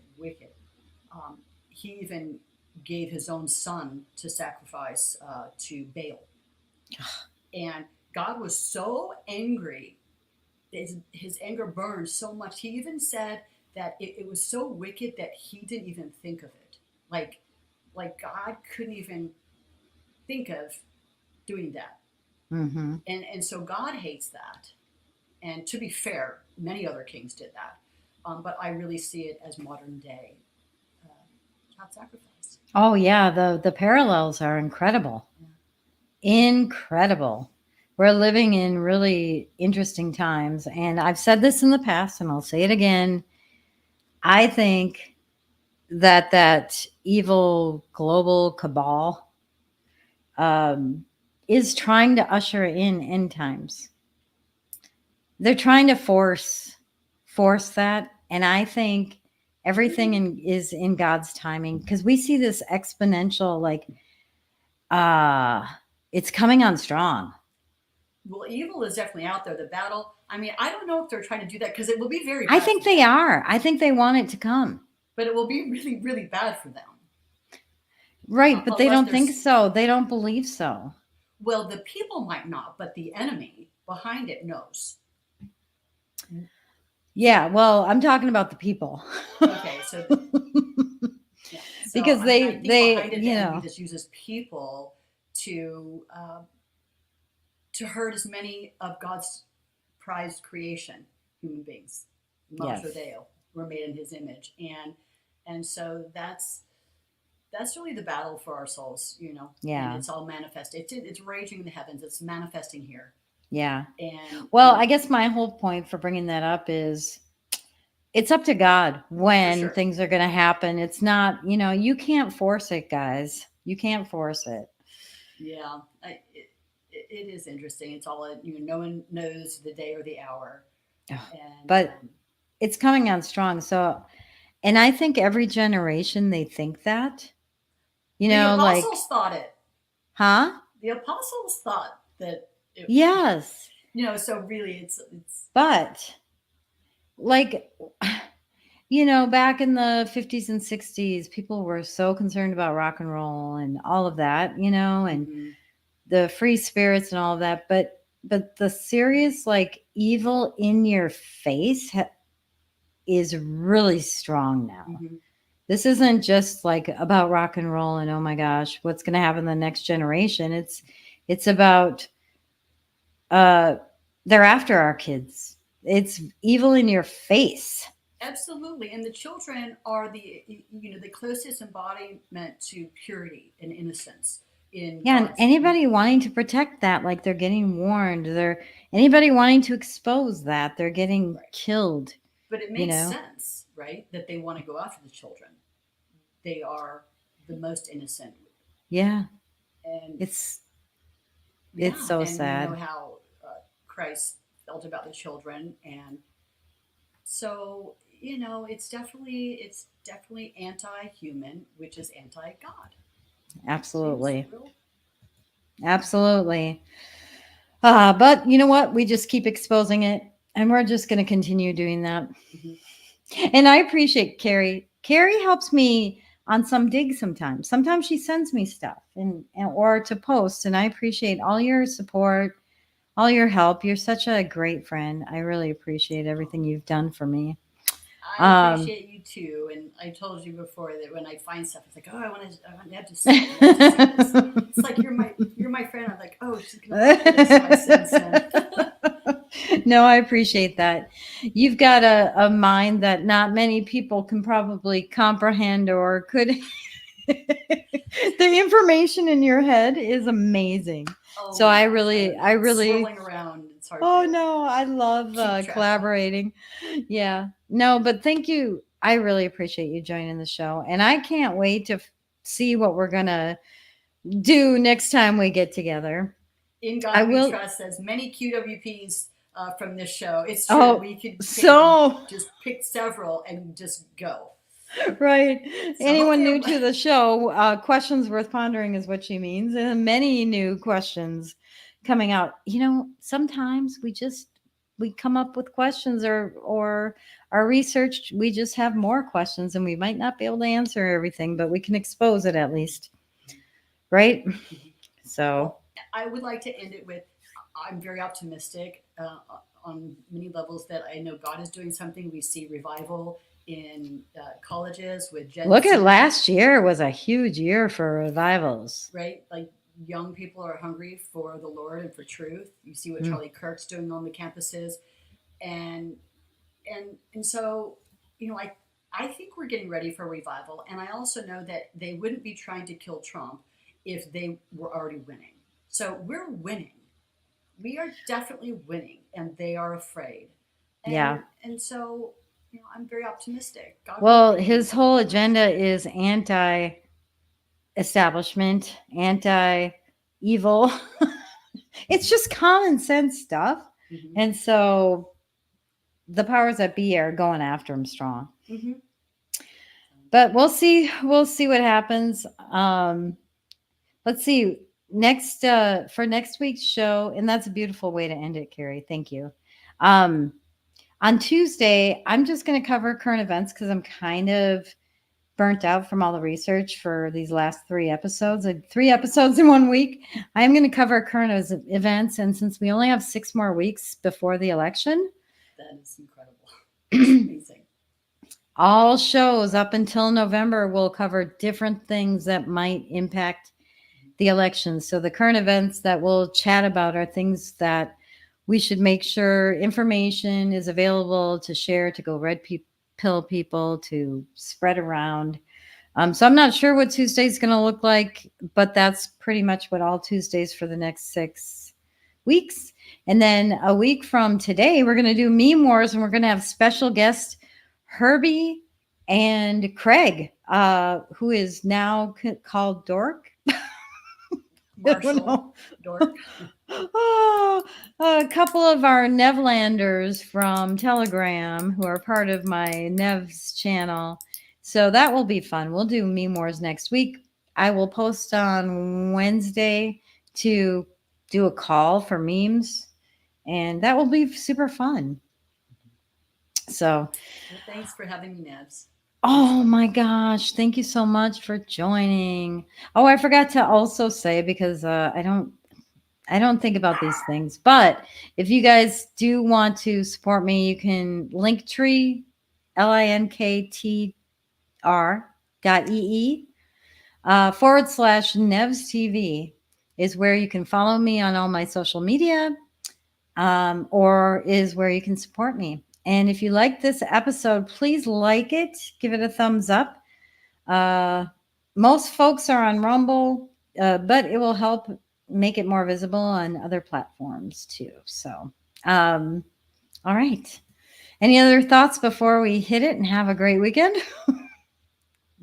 He even gave his own son to sacrifice to Baal. And God was so angry, his anger burned so much. He even said that it was so wicked that he didn't even think of it. Like God couldn't even think of doing that. And so God hates that. And to be fair, many other kings did that. But I really see it as modern day child sacrifice. Oh yeah, the parallels are incredible. Incredible. We're living in really interesting times, and I've said this in the past, and I'll say it again. I think that evil global cabal is trying to usher in end times. They're trying to force that, and I think everything is in God's timing, because we see this exponential, it's coming on strong. Well, evil is definitely out there. The battle. I mean, I don't know if they're trying to do that because it will be very. I bad think for they them, are. I think they want it to come. but it will be really, really bad for them. Right, but they Unless don't think there's- so. They don't believe so. Well, the people might not, but the enemy behind it knows. Yeah, well, I'm talking about the people. Okay, so. Yeah, so, Because I they think behind it, the you enemy know. just uses people to hurt as many of God's prized creation, human beings. Yes. Mater Deo, we're made in His image, and so that's really the battle for our souls, you know. Yeah. And it's all manifested. It's raging in the heavens. It's manifesting here. Yeah. And well, I guess my whole point for bringing that up is it's up to God when sure. things are going to happen. It's not, you know, you can't force it, guys. You can't force it. Yeah, it is interesting. It's all, you know, no one knows the day or the hour. And, But it's coming on strong. So, and I think every generation they think that, you know, the like, apostles thought it. huh? The apostles thought that. Yes. You know, so really, it's. But, like, you know, back in the 50s and 60s, people were so concerned about rock and roll and all of that, you know, and the free spirits and all of that. But the serious, like, evil in your face is really strong now. This isn't just like about rock and roll and oh my gosh, what's going to happen in the next generation. It's about they're after our kids. It's evil in your face. Absolutely, and the children are the closest embodiment to purity and innocence. And anybody wanting to protect that, like, they're getting warned. Anybody wanting to expose that, they're getting killed. But it makes sense, right? That they want to go after the children. They are the most innocent. Yeah. And it's so sad. We know how Christ felt about the children, and so, you know, it's definitely anti-human, which is anti-God. Absolutely. Absolutely. But you know what? We just keep exposing it, and we're just going to continue doing that. And I appreciate Carrie. Carrie helps me on some digs sometimes. Sometimes she sends me stuff and or to post, and I appreciate all your support, all your help. You're such a great friend. I really appreciate everything you've done for me. I appreciate you too, and I told you before that when I find stuff, it's like, oh, I want to have to see this. It's like you're my friend. I'm like, oh, she's gonna love this. So I send some. No, I appreciate that. You've got a mind that not many people can probably comprehend or could. The information in your head is amazing. Oh, so I really swirling around. It's hard. Oh no, I love collaborating. Yeah. No, but thank you. I really appreciate you joining the show, and I can't wait to see what we're gonna do next time we get together. In God we trust says many QWPs from this show. It's true. Oh, we could just pick several and just go. Right. So anyone new to the show, questions worth pondering is what she means. And many new questions coming out. You know, sometimes we come up with questions or our research, we just have more questions and we might not be able to answer everything, but we can expose it at least. Right? So well, I would like to end it with, I'm very optimistic on many levels that I know God is doing something. We see revival in colleges with Gen Look Z. at last year was a huge year for revivals. Right? Like young people are hungry for the Lord and for truth. You see what Charlie Kirk's doing on the campuses. And so, you know, I think we're getting ready for revival. And I also know that they wouldn't be trying to kill Trump if they were already winning. So we're winning. We are definitely winning, and they are afraid. And so, you know, I'm very optimistic. Well, his whole agenda is anti-establishment, anti-evil. It's just common sense stuff. And so the powers that be are going after him strong. But we'll see what happens. Let's see. for next week's show, and that's a beautiful way to end it, Carrie. Thank you. On Tuesday, I'm just going to cover current events because I'm kind of burnt out from all the research for these last 3 episodes. 3 episodes in 1 week. I am going to cover current events, and since we only have 6 more weeks before the election, that is incredible. Amazing. All shows up until November will cover different things that might impact the election. So the current events that we'll chat about are things that we should make sure information is available to share, to go red pill people, to spread around. So I'm not sure what Tuesday's going to look like, but that's pretty much what all Tuesdays for the next 6 weeks. And then a week from today, we're going to do Meme Wars, and we're going to have special guest Herbie and Craig, who is now called Dork. Marshall, Dork. Oh, a couple of our Nevlanders from Telegram who are part of my Nev's channel. So that will be fun. We'll do Meme Wars next week. I will post on Wednesday to do a call for memes, and that will be super fun. So Well, thanks for having me, Nevs. oh my gosh, thank you so much for joining. Oh, I forgot to also say, because I don't think about these things, but if you guys do want to support me, you can Linktree, linktr.ee /Nevs TV is where you can follow me on all my social media, or is where you can support me. And if you like this episode, please like it, give it a thumbs up. Most folks are on Rumble, but it will help make it more visible on other platforms too. So, all right. Any other thoughts before we hit it and have a great weekend?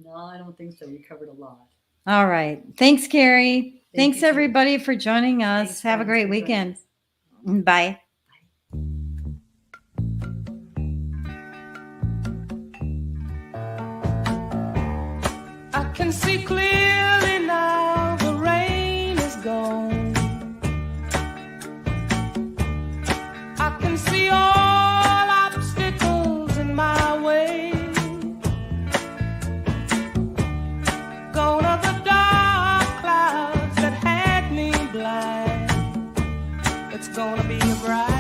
No, I don't think so. We covered a lot. All right. Thanks, Carrie. Thanks everybody for joining us. Thanks, have a friends, great for weekend. joining Bye. I can see clearly now the rain is gone. I can see all obstacles in my way. Gone are the dark clouds that had me blind. It's gonna be a bright